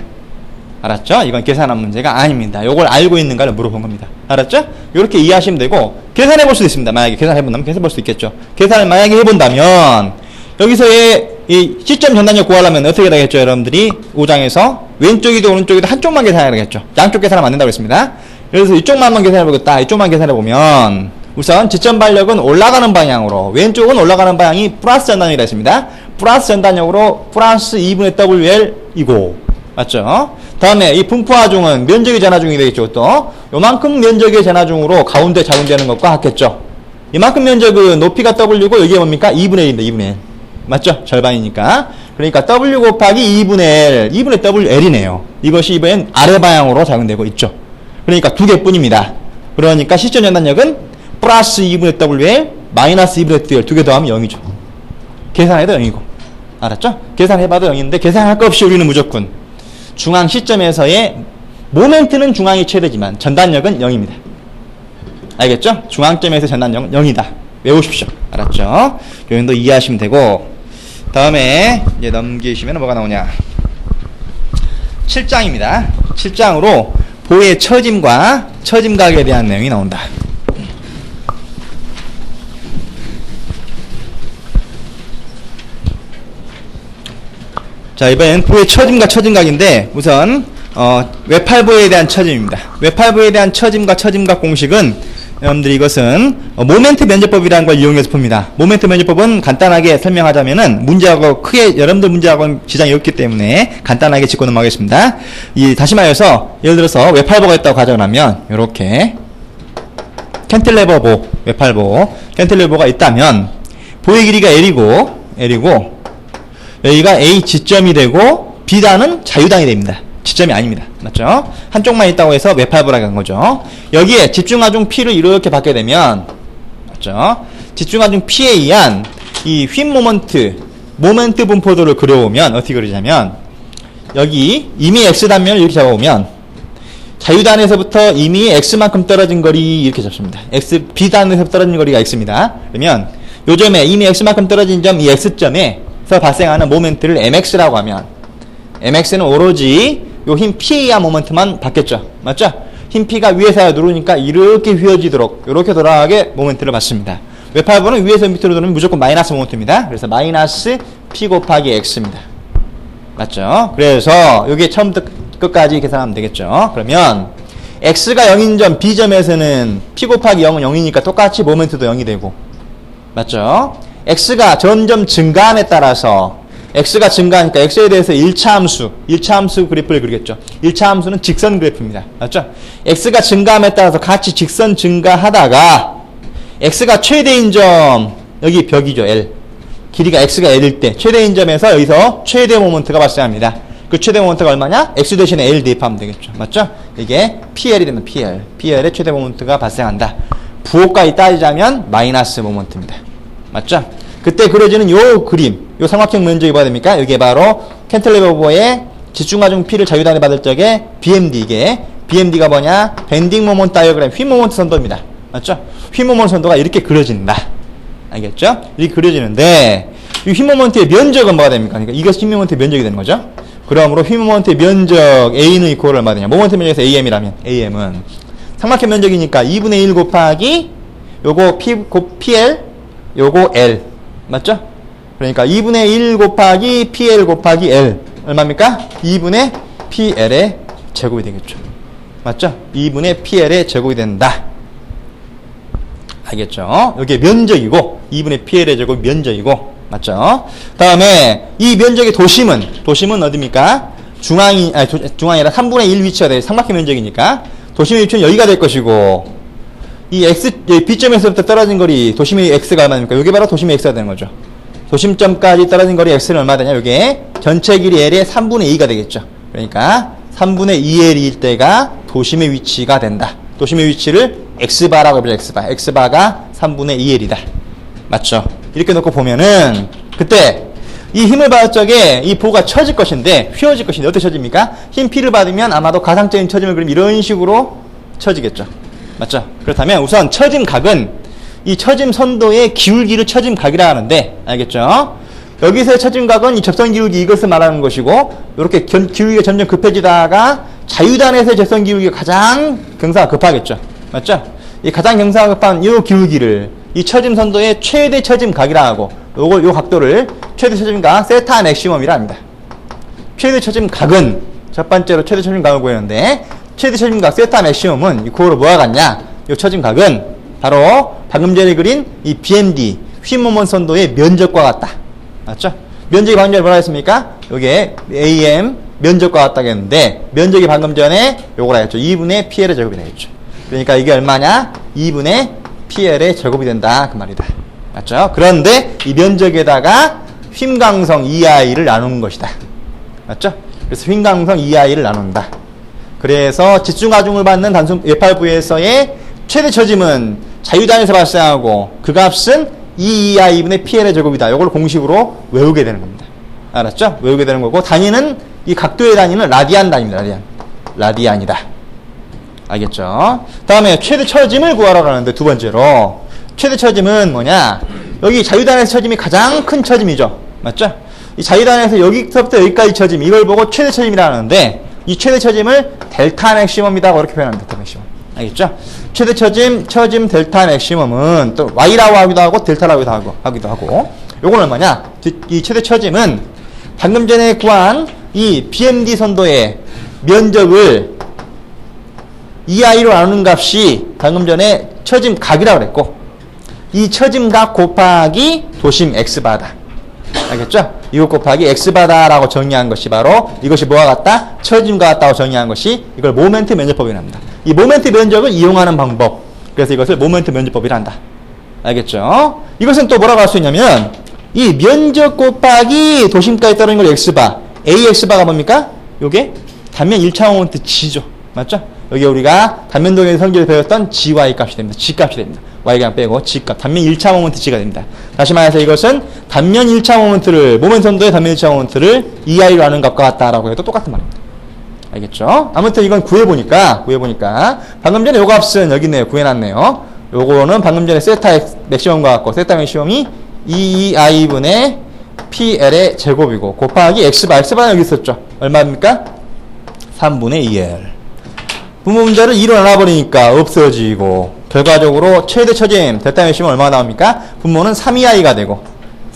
알았죠? 이건 계산한 문제가 아닙니다. 이걸 알고 있는가를 물어본 겁니다. 알았죠? 이렇게 이해하시면 되고 계산해 볼 수도 있습니다. 만약에 계산해 본다면 계산해 볼 수 있겠죠. 계산을 만약에 해본다면 여기서의 이 시점 전단력 구하려면 어떻게 되겠죠? 여러분들이 5장에서 왼쪽이도 오른쪽이도 한쪽만 계산해야 되겠죠. 양쪽 계산하면 안 된다고 했습니다. 그래서 이쪽만 계산해 보겠다. 이쪽만 계산해 보면 우선 지점 발력은 올라가는 방향으로, 왼쪽은 올라가는 방향이 플러스 전단력이라 했습니다. 플러스 전단력으로 플러스 2분의 WL이고, 맞죠? 다음에 이 분포화중은 면적의 전하중이 되겠죠. 또 요만큼 면적의 전하중으로 가운데 작용되는 것과 같겠죠. 이만큼 면적은 높이가 W고 여기에 뭡니까? 2분의 1입니다. 2분의 1. 맞죠? 절반이니까. 그러니까 W 곱하기 2분의 L, 2분의 WL이네요. 이것이 이번엔 아래 방향으로 작용되고 있죠. 그러니까 두 개뿐입니다. 그러니까 시점 전단력은 플러스 2분의 WL, 마이너스 2분의 WL 두 개 더하면 0이죠. 계산해도 0이고. 알았죠? 계산해봐도 0인데 계산할 거 없이 우리는 무조건 중앙 시점에서의 모멘트는 중앙이 최대지만 전단력은 0입니다. 알겠죠? 중앙점에서 전단력은 0이다. 외우십시오. 알았죠? 요 정도 이해하시면 되고, 다음에 이제 넘기시면 뭐가 나오냐? 7장입니다. 7장으로 보의 처짐과 처짐각에 대한 내용이 나온다. 자, 이번엔 보의 처짐과 처짐각인데 우선 외팔보에 대한 처짐입니다. 외팔보에 대한 처짐과 처짐각 공식은 여러분들 이것은 모멘트 면적법이라는 걸 이용해서 풉니다. 모멘트 면적법은 간단하게 설명하자면은 문제하고 크게 여러분들 문제하고는 지장이 없기 때문에 간단하게 짚고 넘어가겠습니다. 다시 말해서 예를 들어서 외팔보가 있다고 가정하면 이렇게 캔틸레버보, 외팔보 캔틸레버가 있다면 보의 길이가 L이고 여기가 A 지점이 되고 B단은 자유단이 됩니다. 지점이 아닙니다. 맞죠? 한쪽만 있다고 해서 외팔보라고 한 거죠. 여기에 집중하중 P를 이렇게 받게 되면, 맞죠? 집중하중 P에 의한 이 휜 모멘트 분포도를 그려보면 어떻게 그리냐면, 여기 이미 X 단면을 이렇게 잡아보면 자유단에서부터 이미 X만큼 떨어진 거리 이렇게 잡습니다. B단에서 떨어진 거리가 X입니다. 그러면 요점에 이미 X만큼 떨어진 점, 이 X점에서 발생하는 모멘트를 MX라고 하면 MX는 오로지 요 힘 P에 의한 모멘트만 받겠죠. 맞죠? 힘 P가 위에서 누르니까 이렇게 휘어지도록 이렇게 돌아가게 모멘트를 받습니다. 외팔보는 위에서 밑으로 돌면 무조건 마이너스 모멘트입니다. 그래서 마이너스 P 곱하기 X입니다. 맞죠? 그래서 이게 처음부터 끝까지 계산하면 되겠죠. 그러면 X가 0인 점 B점에서는 P 곱하기 0은 0이니까 똑같이 모멘트도 0이 되고, 맞죠? X가 점점 증가함에 따라서 X가 증가하니까 X에 대해서 1차 함수 그래프를 그리겠죠. 1차 함수는 직선 그래프입니다. 맞죠? X가 증가함에 따라서 같이 직선 증가하다가 X가 최대인 점, 여기 벽이죠. L. 길이가 X가 L일 때 최대인 점에서 여기서 최대 모멘트가 발생합니다. 그 최대 모멘트가 얼마냐? X 대신에 L 대입하면 되겠죠. 맞죠? 이게 PL이 되면 PL의 최대 모멘트가 발생한다. 부호까지 따지자면 마이너스 모멘트입니다. 맞죠? 그때 그려지는 요 그림, 요 삼각형 면적이 뭐가 됩니까? 이게 바로 캔틀레버보의 집중하중 P를 자유단에 받을 적에 BMD, 이게 BMD가 뭐냐? 밴딩 모먼트 다이어그램, 휜 모먼트 선도입니다. 맞죠? 휘모먼트 선도가 이렇게 그려진다. 알겠죠? 이렇게 그려지는데 이 휘모먼트의 면적은 뭐가 됩니까? 그러니까 이것이 휘모먼트의 면적이 되는 거죠. 그러므로 휘모먼트의 면적 A는 이코를 얼마 되냐? 모멘트 면적에서 AM이라면 AM은 삼각형 면적이니까 2분의 1 곱하기 요거 PL 요거 L 맞죠? 그러니까 2분의 1 곱하기 PL 곱하기 L 얼마입니까? 2분의 PL의 제곱이 되겠죠. 맞죠? 2분의 PL의 제곱이 된다. 알겠죠? 이게 면적이고 2분의 PL의 제곱 면적이고 맞죠? 다음에 이 면적의 도심은 어디입니까? 중앙이라 3분의 1 위치가 돼. 삼각형 면적이니까 도심의 위치는 여기가 될 것이고 이 B점에서부터 떨어진 거리 도심의 X가 얼마입니까? 이게 바로 도심의 X가 되는 거죠. 도심점까지 떨어진 거리 X는 얼마 되냐? 이게 전체 길이 L의 3분의 2가 되겠죠. 그러니까 3분의 2L일 때가 도심의 위치가 된다. 도심의 위치를 X바라고 해보죠. X바가 3분의 2L이다. 맞죠? 이렇게 놓고 보면은 그때 이 힘을 받을 적에 이 보가 처질 것인데 휘어질 것인데 어떻게 처집니까? 힘 P를 받으면 아마도 가상적인 처짐을 그리면 이런 식으로 처지겠죠. 맞죠? 그렇다면 우선 처짐 각은 이 처짐 선도의 기울기를 처짐 각이라 하는데 알겠죠? 여기서의 처짐 각은 이 접선 기울기 이것을 말하는 것이고 이렇게 기울기가 점점 급해지다가 자유단에서의 접선 기울기가 가장 경사가 급하겠죠. 맞죠? 이 가장 경사가 급한 이 기울기를 이 처짐 선도의 최대 처짐 각이라 하고 요 각도를 최대 처짐 각 세타 맥시멈이라 합니다. 최대 처짐 각은 첫 번째로 최대 처짐 각을 구했는데 최대 처짐 각 세타 맥시멈은 그거로 뭐가 같냐? 이 처짐 각은 바로 방금 전에 그린 이 BMD 휘모먼트 선도의 면적과 같다. 맞죠? 면적이 방금 전에 뭐라 했습니까? 요게 AM 면적과 같다고 했는데 면적이 방금 전에 요거라 했죠. 2분의 PL의 제곱이 되겠죠. 그러니까 이게 얼마냐? 2분의 PL의 제곱이 된다. 그 말이다. 맞죠? 그런데 이 면적에다가 휨강성 EI를 나누는 것이다. 맞죠? 그래서 휨강성 EI를 나눈다. 그래서 집중가중을 받는 단순 F8V에서의 최대 처짐은 자유단에서 발생하고 그 값은 2EI분의 PL의 제곱이다. 이걸 공식으로 외우게 되는 겁니다. 알았죠? 외우게 되는 거고 단위는 이 각도의 단위는 라디안 단위입니다. 라디안이다. 알겠죠? 다음에 최대 처짐을 구하라고 하는데 두 번째로 최대 처짐은 뭐냐? 여기 자유단에서 처짐이 가장 큰 처짐이죠. 맞죠? 이 자유단에서 여기서부터 여기까지 처짐 이걸 보고 최대 처짐이라 하는데 이 최대 처짐을 델타 맥시멈이라고 이렇게 표현합니다. 델타 맥시멈. 알겠죠? 최대 처짐 델타 맥시멈은 또 Y라고 하기도 하고 델타라고 하기도 하고 요건 얼마냐? 이 최대 처짐은 방금 전에 구한 이 BMD 선도의 면적을 EI로 나누는 값이 방금 전에 처짐 각이라고 그랬고 이 처짐 각 곱하기 도심 X바다. 알겠죠? 이거 곱하기 X바다라고 정의한 것이 바로 이것이 뭐와 같다? 처짐과 같다고 정의한 것이 이걸 모멘트 면적법이라 합니다. 이 모멘트 면적을 이용하는 방법. 그래서 이것을 모멘트 면적법이라 한다. 알겠죠? 이것은 또 뭐라고 할 수 있냐면 이 면적 곱하기 도심까지 떨어진 걸 X바. AX바가 뭡니까? 요게 단면 1차 모멘트 G죠. 맞죠? 여기 우리가 단면동의 성질을 배웠던 GY 값이 됩니다. G 값이 됩니다. Y 그냥 빼고 G 값. 단면 1차 모멘트 G가 됩니다. 다시 말해서 이것은 단면 1차 모멘트를, 모멘트 선도의 단면 1차 모멘트를 EI로 하는 값과 같다라고 해도 똑같은 말입니다. 알겠죠? 아무튼 이건 구해보니까, 방금 전에 요 값은 여기 있네요. 구해놨네요. 요거는 방금 전에 세타 맥시멈과 같고, 세타 맥시멈이 EI분의 PL의 제곱이고, 곱하기 X바는 여기 있었죠. 얼마입니까? 3분의 2L. 분모 문자를 2로 나눠버리니까 없어지고, 결과적으로 최대 처짐, 델타 맥시멈 얼마나 나옵니까? 분모는 3EI가 되고,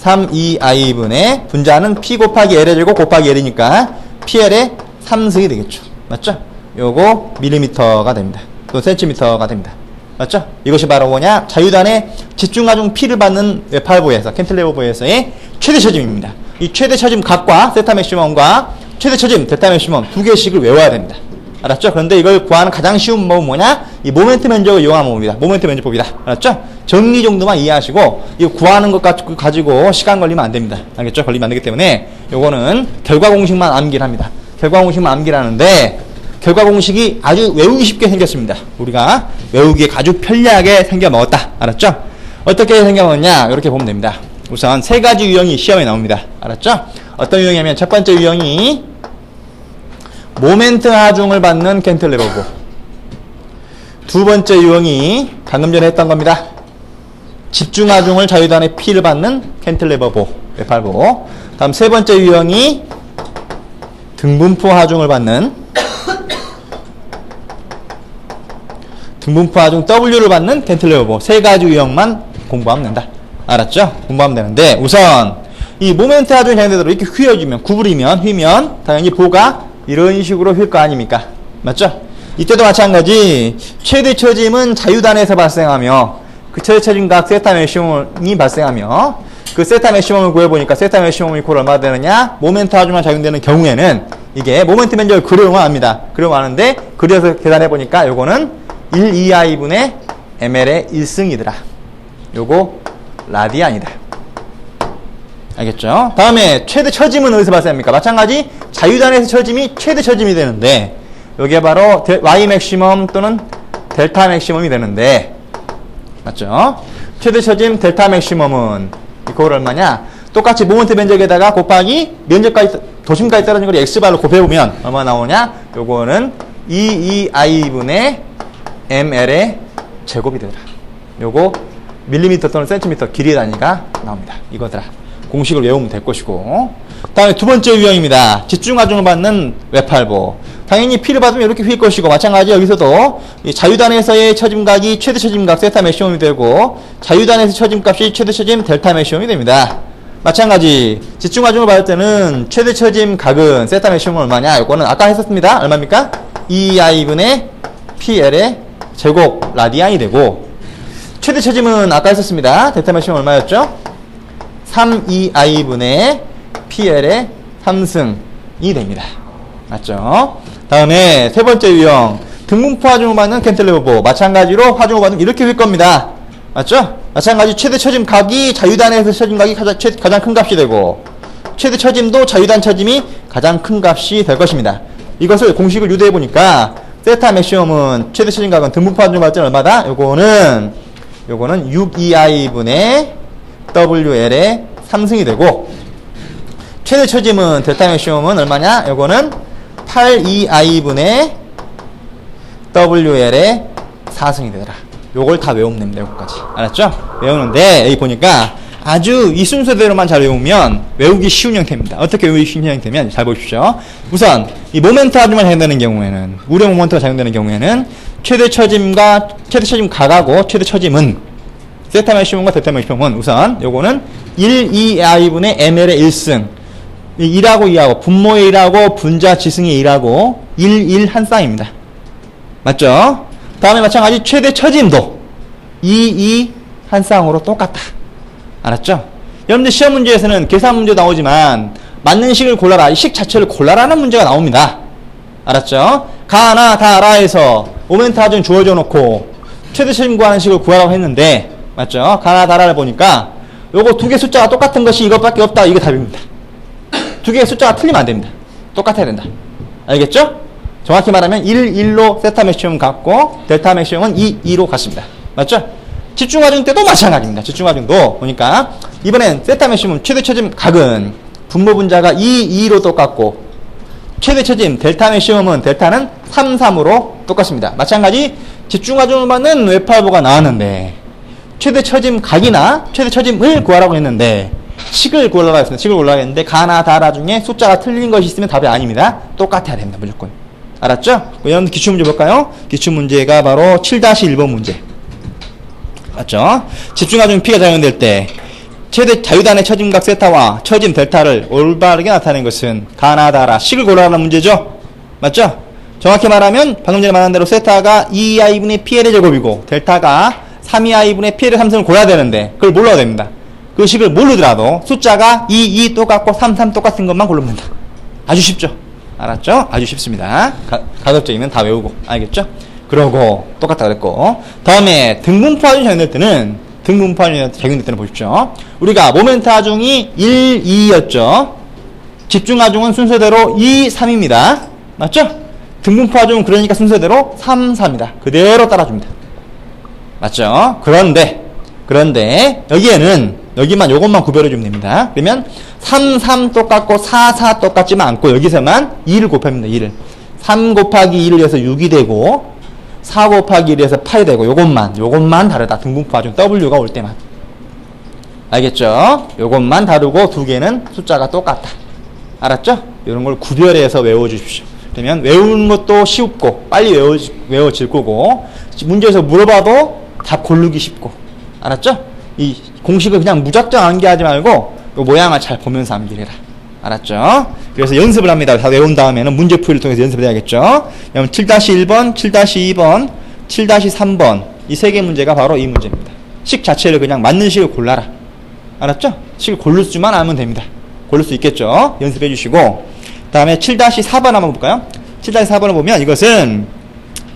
3EI분의 분자는 P 곱하기 L의 제곱 곱하기 L이니까, PL의 3승이 되겠죠. 맞죠? 요거 밀리미터가 됩니다. 또 센티미터가 됩니다. 맞죠? 이것이 바로 뭐냐? 자유단의 집중가중 P를 받는 F8부에서, 캔틀레버부에서의 최대 처짐입니다. 이 최대 처짐 각과 세타 맥시멈과 최대 처짐 델타 맥시멈 두 개씩을 외워야 됩니다. 알았죠? 그런데 이걸 구하는 가장 쉬운 법은 뭐냐? 이 모멘트 면적을 이용하는 법입니다. 모멘트 면적법이다. 알았죠? 정리 정도만 이해하시고 이거 구하는 것 가지고 시간 걸리면 안 됩니다. 알겠죠? 걸리면 안 되기 때문에 요거는 결과 공식만 암기를 합니다. 결과 공식만 암기를 하는데 결과 공식이 아주 외우기 쉽게 생겼습니다. 우리가 외우기에 아주 편리하게 생겨 먹었다. 알았죠? 어떻게 생겨 먹었냐? 이렇게 보면 됩니다. 우선 세 가지 유형이 시험에 나옵니다. 알았죠? 어떤 유형이냐면 첫 번째 유형이 모멘트 하중을 받는 캔틀레버부. 두 번째 유형이 방금 전에 했던 겁니다. 집중하중을 자유단의 P를 받는 캔틸레버 F8보. 다음 세 번째 유형이 등분포 하중을 받는 등분포 하중 W를 받는 캔틸레버 세 가지 유형만 공부하면 된다. 알았죠? 공부하면 되는데 우선 이 모멘트 하중이 자연대로 이렇게 휘어지면 휘면 당연히 보가 이런 식으로 휠 거 아닙니까? 맞죠? 이때도 마찬가지 최대 처짐은 자유단에서 발생하며 그 최대 처짐각 세타 맥시멈이 발생하며 그 세타 맥시멈을 구해보니까 세타 맥시멈 이퀄 얼마 되느냐? 모멘트 하중만 작용되는 경우에는 이게 모멘트 면적을 그려오면 압니다. 그려오면 아는데 그려서 계산해보니까 요거는 1, 2i분의 ml의 1승이더라. 요거 라디안이다. 알겠죠? 다음에 최대 처짐은 어디서 발생합니까? 마찬가지 자유단에서 처짐이 최대 처짐이 되는데 여기에 바로 y 맥시멈 또는 델타 맥시멈이 되는데 맞죠? 최대 처짐 델타 맥시멈은 이걸 얼마냐? 똑같이 모멘트 면적에다가 곱하기 면적까지 도심까지 떨어진 걸 x발로 곱해보면 얼마 나오냐? 요거는 2i분의 ml의 제곱이 되더라. 요거 밀리미터 또는 센티미터 길이 단위가 나옵니다. 이거더라. 공식을 외우면 될 것이고. 다음에 두 번째 유형입니다. 집중하중을 받는 웹팔보. 당연히 P를 받으면 이렇게 휠 것이고 마찬가지 여기서도 이 자유단에서의 처짐각이 최대 처짐각 세타 맥시멈이 되고 자유단에서 처짐값이 최대 처짐 델타 맥시멈이 됩니다. 마찬가지 집중하중을 받을 때는 최대 처짐각은 세타 맥시멈은 얼마냐? 이거는 아까 했었습니다. 얼마입니까? 2i분의 PL의 제곱 라디안이 되고 최대 처짐은 아까 했었습니다. 델타 맥시멈 얼마였죠? 3i분의 PL의 3승이 됩니다. 맞죠? 다음에 세 번째 유형 등분포 하중을 받는 캔틸레버 마찬가지로 하중을 받으면 이렇게 휠 겁니다. 맞죠? 마찬가지 최대 처짐각이 자유단에서 처짐각이 가장 큰 값이 되고 최대 처짐도 자유단 처짐이 가장 큰 값이 될 것입니다. 이것을 공식을 유도해 보니까 세타 맥시멈은 최대 처짐각은 등분포 하중을 받을 때는 얼마다? 요거는 6i분의 WL의 3승이 되고 최대 처짐은 델타 맥시멈은 얼마냐? 요거는 8i분의 WL의 4승이 되더라. 요걸 다 외우면 됩니다. 요거까지. 알았죠? 외우는데 여기 보니까 아주 이 순서대로만 잘 외우면 외우기 쉬운 형태입니다. 어떻게 외우기 쉬운 형태면 잘 보십시오. 우선 이 모멘트 하중만 작용되는 경우에는 무려 모멘트가 작용되는 경우에는 최대 처짐과 최대 처짐 각하고 최대 처짐은 세타 맥시멈과 델타 맥시멈은 우선 요거는 1, 2i분의 ml의 1승 1하고 2하고 분모의 1하고 분자 지승의 1하고 1, 1 한 쌍입니다. 맞죠? 다음에 마찬가지 최대 처짐도 2, 2 한 쌍으로 똑같다. 알았죠? 여러분들 시험 문제에서는 계산 문제 나오지만 맞는 식을 골라라. 이 식 자체를 골라라는 문제가 나옵니다. 알았죠? 가나 다라에서 모멘트 하중 주어져 놓고 최대 처짐 구하는 식을 구하라고 했는데 맞죠? 가나 다라를 보니까 요거 두 개 숫자가 똑같은 것이 이것밖에 없다. 이게 답입니다. 두 개의 숫자가 틀리면 안 됩니다. 똑같아야 된다. 알겠죠? 정확히 말하면 1, 1로 세타 맥시멈 같고 델타 맥시멈은 2, 2로 같습니다. 맞죠? 집중하중 때도 마찬가지입니다. 집중하중도 보니까 이번엔 세타 맥시멈 최대 처짐 각은 분모 분자가 2, 2로 똑같고 최대 처짐 델타 맥시멈은 델타는 3, 3으로 똑같습니다. 마찬가지 집중하중을 받는 웹팔보가 나왔는데 최대 처짐 각이나 최대 처짐을 구하라고 했는데 식을 구하라고 했습니다. 식을 구하라고 했는데 가나 다라 중에 숫자가 틀린 것이 있으면 답이 아닙니다. 똑같아야 됩니다. 무조건. 알았죠? 여러분들 기출문제 볼까요? 기출문제가 바로 7-1번 문제. 맞죠? 집중하중 P가 작용될 때 최대 자유단의 처짐각 세타와 처짐 델타를 올바르게 나타낸 것은 가나 다라 식을 고르라는 문제죠? 맞죠? 정확히 말하면 방금 전에 말한 대로 세타가 2i분의 PL의 제곱이고 델타가 3i분의 PL의 3승을 골라야 되는데 그걸 몰라야 됩니다. 그 식을 모르더라도 숫자가 2, 2 똑같고 3, 3 똑같은 것만 고르면 된다. 아주 쉽죠? 알았죠? 아주 쉽습니다. 가급적이면 다 외우고 알겠죠? 그러고 똑같다 그랬고 다음에 등분포 하중이 작용될 때는 등분포 하중이 작용될 때는 보십시오. 우리가 모멘트 하중이 1, 2였죠. 집중 하중은 순서대로 2, 3입니다. 맞죠? 등분포 하중은 그러니까 순서대로 3, 4입니다. 그대로 따라줍니다. 맞죠? 그런데 여기만 요것만 구별해주면 됩니다. 그러면 3, 3 똑같고 4, 4 똑같지만 않고 여기서만 2를 곱합니다. 2를 3 곱하기 2를 해서 6이 되고 4 곱하기 1에서 8이 되고 요것만 다르다. 등분파 중 W가 올 때만. 알겠죠? 요것만 다르고 두 개는 숫자가 똑같다. 알았죠? 이런 걸 구별해서 외워주십시오. 그러면 외우는 것도 쉽고 빨리 외워질 거고 문제에서 물어봐도 답 고르기 쉽고. 알았죠? 이 공식을 그냥 무작정 암기하지 말고 요 모양을 잘 보면서 암기를 해라. 알았죠? 그래서 연습을 합니다. 다 외운 다음에는 문제풀이를 통해서 연습을 해야겠죠? 그럼 7-1번, 7-2번, 7-3번 이 세 개 문제가 바로 이 문제입니다. 식 자체를 그냥 맞는 식을 골라라. 알았죠? 식을 고를 수만 알면 됩니다. 고를 수 있겠죠? 연습해 주시고 그 다음에 7-4번 한번 볼까요? 7-4번을 보면 이것은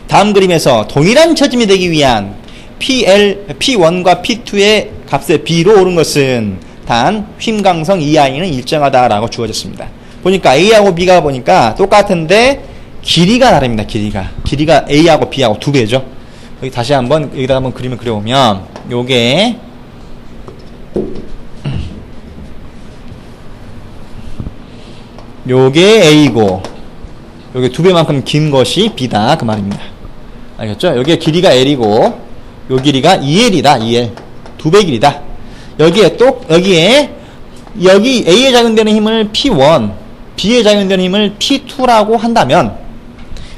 다음 그림에서 동일한 처짐이 되기 위한 P1과 P2의 값의 비로 오른 것은 단 휨강성 EI는 일정하다라고 주어졌습니다. 보니까 A하고 B가 보니까 똑같은데 길이가 다릅니다. 길이가 A하고 B하고 2배죠. 여기 다시 한번 여기다 한번 그림을 그려보면 요게 A고 요게 2배만큼 긴 것이 B다 그 말입니다. 알겠죠? 여기에 길이가 L이고 요 길이가 2L이다. 2L 2배 길이다. 여기에 A에 작용되는 힘을 P1, B에 작용되는 힘을 P2라고 한다면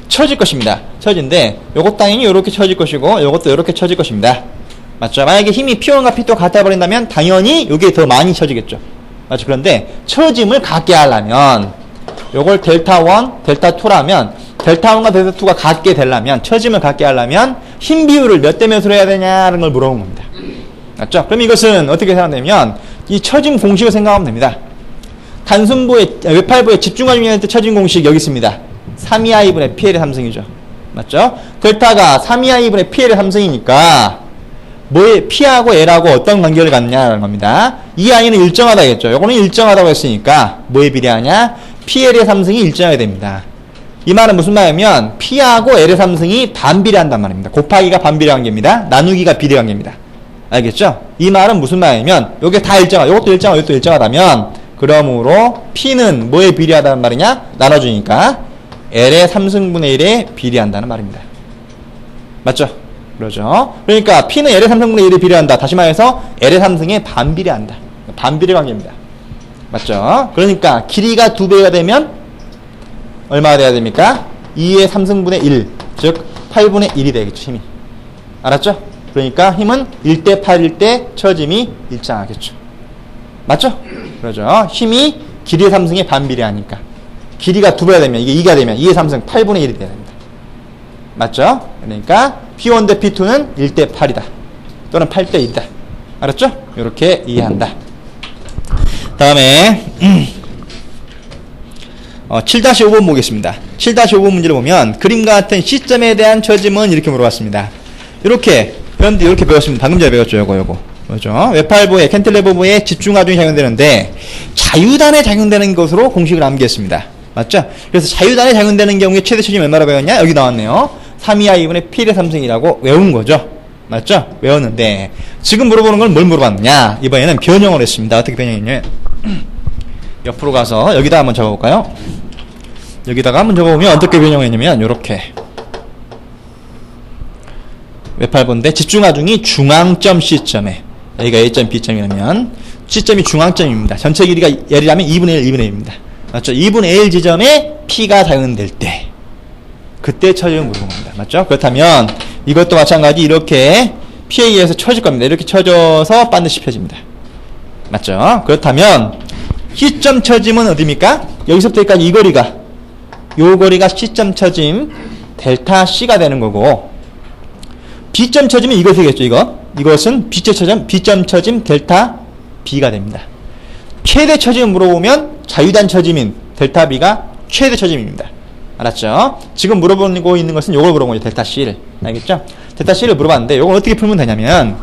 쳐질 것입니다. 쳐진데 요것 당연히 요렇게 쳐질 것이고 요것도 요렇게 쳐질 것입니다. 맞죠? 만약에 힘이 P1과 P2가 같아 버린다면 당연히 요게 더 많이 쳐지겠죠. 맞죠? 그런데 처짐을 같게 하려면 요걸 델타1, 델타2라면 델타1과 델타2가 같게 되려면 처짐을 같게 하려면 힘 비율을 몇 대 몇으로 해야 되냐는 걸 물어본 겁니다. 맞죠? 그럼 이것은 어떻게 생각하냐면 이 처짐 공식을 생각하면 됩니다. 단순부의 외팔부의 집중화중량일 때 처짐 공식 여기 있습니다. 3EI분의 PL의 3승이죠. 맞죠? 델타가 3EI분의 PL의 3승이니까 뭐의 P하고 L하고 어떤 관계를 갖느냐는 겁니다. EI는 일정하다겠죠. 요거는 일정하다고 했으니까 뭐에 비례하냐? PL의 3승이 일정하게 됩니다. 이 말은 무슨 말이냐면 P하고 L의 3승이 반비례한단 말입니다. 곱하기가 반비례 관계입니다. 나누기가 비례 관계입니다. 알겠죠? 이 말은 무슨 말이냐면 요게 다 일정하다. 요것도 일정하고 요것도 일정하다면 그러므로 P는 뭐에 비례하다는 말이냐? 나눠주니까 L의 3승분의 1에 비례한다는 말입니다. 맞죠? 그러죠? 그러니까 P는 L의 3승분의 1에 비례한다. 다시 말해서 L의 3승에 반비례한다. 반비례 관계입니다. 맞죠? 그러니까 길이가 2배가 되면 얼마가 돼야 됩니까? 2의 3승분의 1, 즉 8분의 1이 되겠죠. 힘이. 알았죠? 그러니까 힘은 1대 8일 때 처짐이 일정하겠죠. 맞죠? 그러죠? 힘이 길이의 3승에 반비례하니까 길이가 2배가 되면 이게 2가 되면 2의 3승 8분의 1이 돼야 됩니다. 맞죠? 그러니까 P1 대 P2는 1대 8이다. 또는 8대 1이다. 알았죠? 이렇게 이해한다. 다음에 7-5번 보겠습니다. 7-5번 문제를 보면 그림과 같은 시점에 대한 처짐은 이렇게 물어봤습니다. 이렇게 배웠습니다. 방금 전에 배웠죠. 요거. 그렇죠? 외팔부에 캔틸레버부에 집중화중이 작용되는데 자유단에 작용되는 것으로 공식을 암기했습니다. 맞죠? 그래서 자유단에 작용되는 경우에 최대 처짐이 얼마나 배웠냐? 여기 나왔네요. 3EI분의 P의 3승이라고 외운 거죠. 맞죠? 외웠는데 지금 물어보는 건 뭘 물어봤느냐? 이번에는 변형을 했습니다. 어떻게 변형했냐? 옆으로 가서 여기다 한번 적어볼까요? 여기다가 한번 적어보면 어떻게 변형했냐면 요렇게 외팔부인데 집중화중이 중앙점 C점에 여기가 A점 B점이라면 C점이 중앙점입니다. 전체 길이가 L이라면 2분의 1, 2분의 1입니다. 맞죠? 2분의 1 지점에 P가 작용될 때 그때 처짐을 물어본 겁니다. 맞죠? 그렇다면 이것도 마찬가지 이렇게 P에 의해서 쳐질 겁니다. 이렇게 쳐져서 반드시 펴집니다. 맞죠? 그렇다면 C점 처짐은 어디입니까? 여기서부터 여기까지 이 거리가 요 거리가 C점 처짐 델타 C가 되는 거고 B점 처짐은 이것이겠죠. 이것은 B점 처짐 델타 B가 됩니다. 최대 처짐을 물어보면 자유단 처짐인 델타 B가 최대 처짐입니다. 알았죠? 지금 물어보고 있는 것은 요걸 물어본 거죠. 델타 C를. 알겠죠? 델타 C를 물어봤는데 요걸 어떻게 풀면 되냐면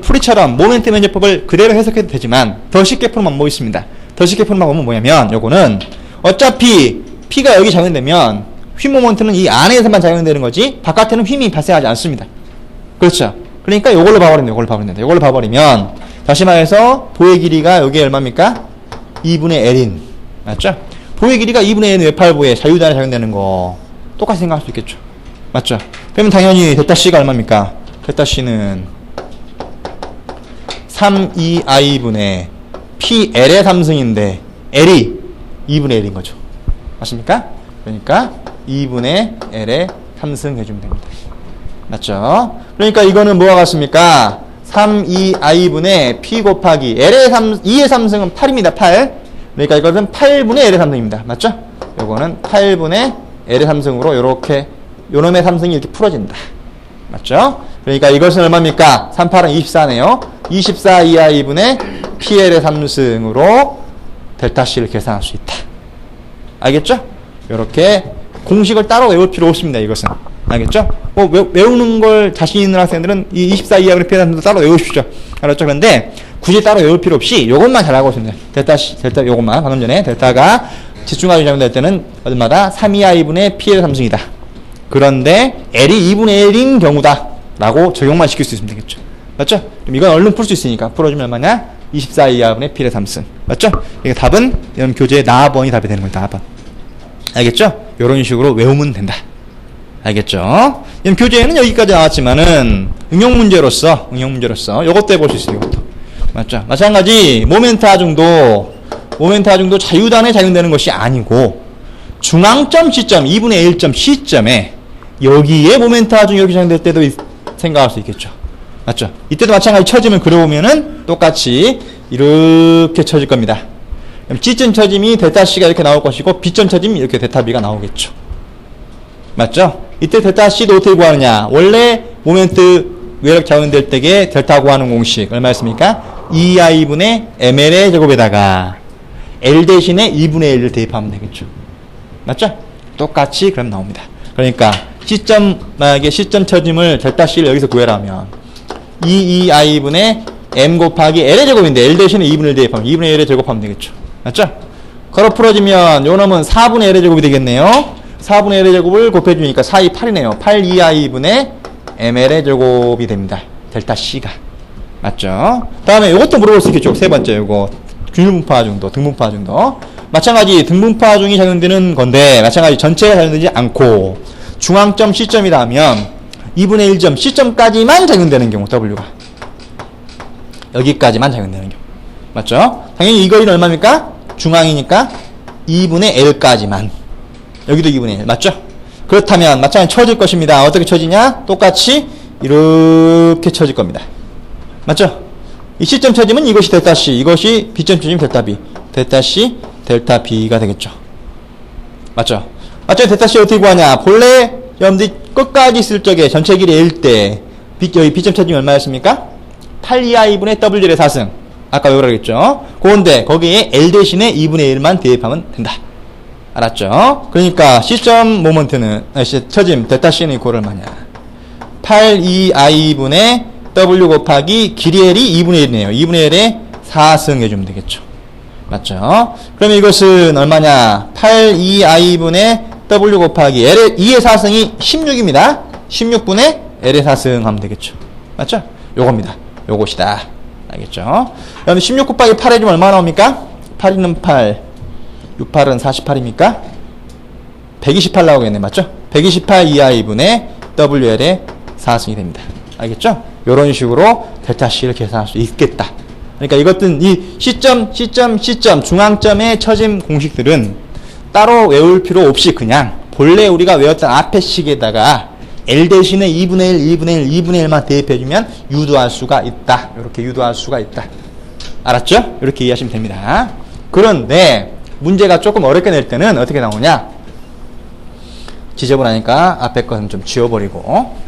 풀이처럼 모멘트 면제법을 그대로 해석해도 되지만 더 쉽게 푸는 방법이 있습니다. 더 쉽게 푸는 방법은 뭐냐면 요거는 어차피 P가 여기 작용되면 휨 모멘트는 이 안에서만 작용되는 거지 바깥에는 휨이 발생하지 않습니다. 그렇죠? 그러니까 요걸로 봐버리면 다시 말해서 보의 길이가 여기 얼마입니까? 2분의 L인 맞죠? 보의 길이가 2분의 L인 외팔부에 자유단에 작용되는 거 똑같이 생각할 수 있겠죠. 맞죠? 그러면 당연히 델타 C가 얼마입니까? 델타 C는 3EI분의 PL의 3승인데 L이 2분의 1인 거죠. 맞습니까? 그러니까 2분의 L의 3승 해주면 됩니다. 맞죠? 그러니까 이거는 뭐가 같습니까? 3EI분의 P 곱하기 L의 2의 3승은 8입니다. 8. 그러니까 이것은 8분의 L의 3승입니다. 맞죠? 요거는 8분의 L의 3승으로 요렇게 요놈의 3승이 이렇게 풀어진다. 맞죠? 그러니까 이것은 얼마입니까? 3, 8은 24네요. 24EI분의 PL의 3승으로 델타 C를 계산할 수 있다. 알겠죠? 요렇게 공식을 따로 외울 필요 없습니다. 이것은. 알겠죠? 뭐 외우는 걸 자신 있는 학생들은 이 24EI분의 PL의 3승도 따로 외우십시오. 알았죠? 그런데 굳이 따로 외울 필요 없이 요것만 잘 알고 있습니다. 델타 요것만 방금 전에 델타가 집중하기 잘못될 때는 어디마다 3EI분의 PL의 3승이다. 그런데 L이 2분의 1인 경우다 라고 적용만 시킬 수 있으면 되겠죠. 맞죠? 그럼 이건 얼른 풀 수 있으니까 풀어주면 얼마냐? 24EI분의 P의 3승. 맞죠? 이게 답은 이런 교재의 나번이 답이 되는 거예요. 나번. 알겠죠? 이런 식으로 외우면 된다. 알겠죠? 이런 교재에는 여기까지 나왔지만은 응용문제로서 이것도 해볼 수 있어요. 이것도. 맞죠? 마찬가지 모멘트 하중도 자유단에 작용되는 것이 아니고 중앙점 시점 2분의 1점 시점에 여기에 모멘트 하중이 이렇게 작용될 때도 생각할 수 있겠죠. 맞죠? 이때도 마찬가지 처짐을 그려보면은 똑같이 이렇게 쳐질 겁니다. 그럼 G점 처짐이 델타 C가 이렇게 나올 것이고 B점 처짐이 이렇게 델타 B가 나오겠죠. 맞죠? 이때 델타 C도 어떻게 구하느냐? 원래 모멘트 외력 작용될 때에 델타 구하는 공식 얼마였습니까? 2I분의 ML의 제곱에다가 L 대신에 2분의 1을 대입하면 되겠죠. 맞죠? 똑같이 그럼 나옵니다. 그러니까 만약에 시점 처짐을 델타 C를 여기서 구해라면 2I분의 M 곱하기 L의 제곱인데 L 대신에 2분의 1 대입하면 2분의 1의 제곱하면 되겠죠. 맞죠? 걸어 풀어지면 요 놈은 4분의 L의 제곱이 되겠네요. 4분의 1의 제곱을 곱해주니까 4, 2, 8이네요. 8EI분의 ML의 제곱이 됩니다. 델타 C가. 맞죠? 다음에 요것도 물어볼 수 있겠죠. 세 번째 요거. 균일분파 하중도, 등분파 하중도. 마찬가지 등분파 하중이 작용되는 건데 마찬가지 전체가 작용되지 않고 중앙점 C점이라면 2분의 1점 C점까지만 작용되는 경우 W가. 여기까지만 작용되는 경우. 맞죠? 당연히 이거는 얼마입니까? 중앙이니까 2분의 L까지만. 여기도 2분의 1. 맞죠? 그렇다면 마찬가지 쳐질 것입니다. 어떻게 쳐지냐? 똑같이 이렇게 쳐질 겁니다. 맞죠? 이 C점 쳐지면 이것이 델타 C, 이것이 B점 쳐지면 델타 B. 델타 C, 델타 B가 되겠죠. 맞죠? 맞죠? 델타 C 어떻게 구하냐? 본래 여러분들이 끝까지 쓸 적에 전체 길이 L 때 여기 B점 쳐짐이 얼마였습니까? 8EI분의 W의 4승. 아까 외우라 그랬죠? 그런데 거기에 L 대신에 2분의 1만 대입하면 된다. 알았죠? 그러니까 C점 모먼트는 처짐 델타 C는 이꼴 얼마냐? 8EI분의 W 곱하기 길이 L이 2분의 1이네요. 2분의 1에 4승 해주면 되겠죠. 맞죠? 그러면 이것은 얼마냐? 8EI분의 W 곱하기 L의 2의 4승이 16입니다. 16분의 L의 4승 하면 되겠죠. 맞죠? 요겁니다. 요것이다. 알겠죠? 그럼 16 곱하기 8 해주면 얼마 나옵니까? 8이는 8, 6, 8은 48입니까? 128 나오겠네. 맞죠? 128 EI분의 WL의 4승이 됩니다. 알겠죠? 요런 식으로 델타 C를 계산할 수 있겠다. 그러니까 이것은 이 C점 중앙점의 처짐 공식들은 따로 외울 필요 없이 그냥 본래 우리가 외웠던 앞에 식에다가 L 대신에 2분의 1, 2분의 1, 2분의 1만 대입해주면 유도할 수가 있다. 이렇게 유도할 수가 있다. 알았죠? 이렇게 이해하시면 됩니다. 그런데 문제가 조금 어렵게 낼 때는 어떻게 나오냐? 지저분하니까 앞에 것은 좀 지워버리고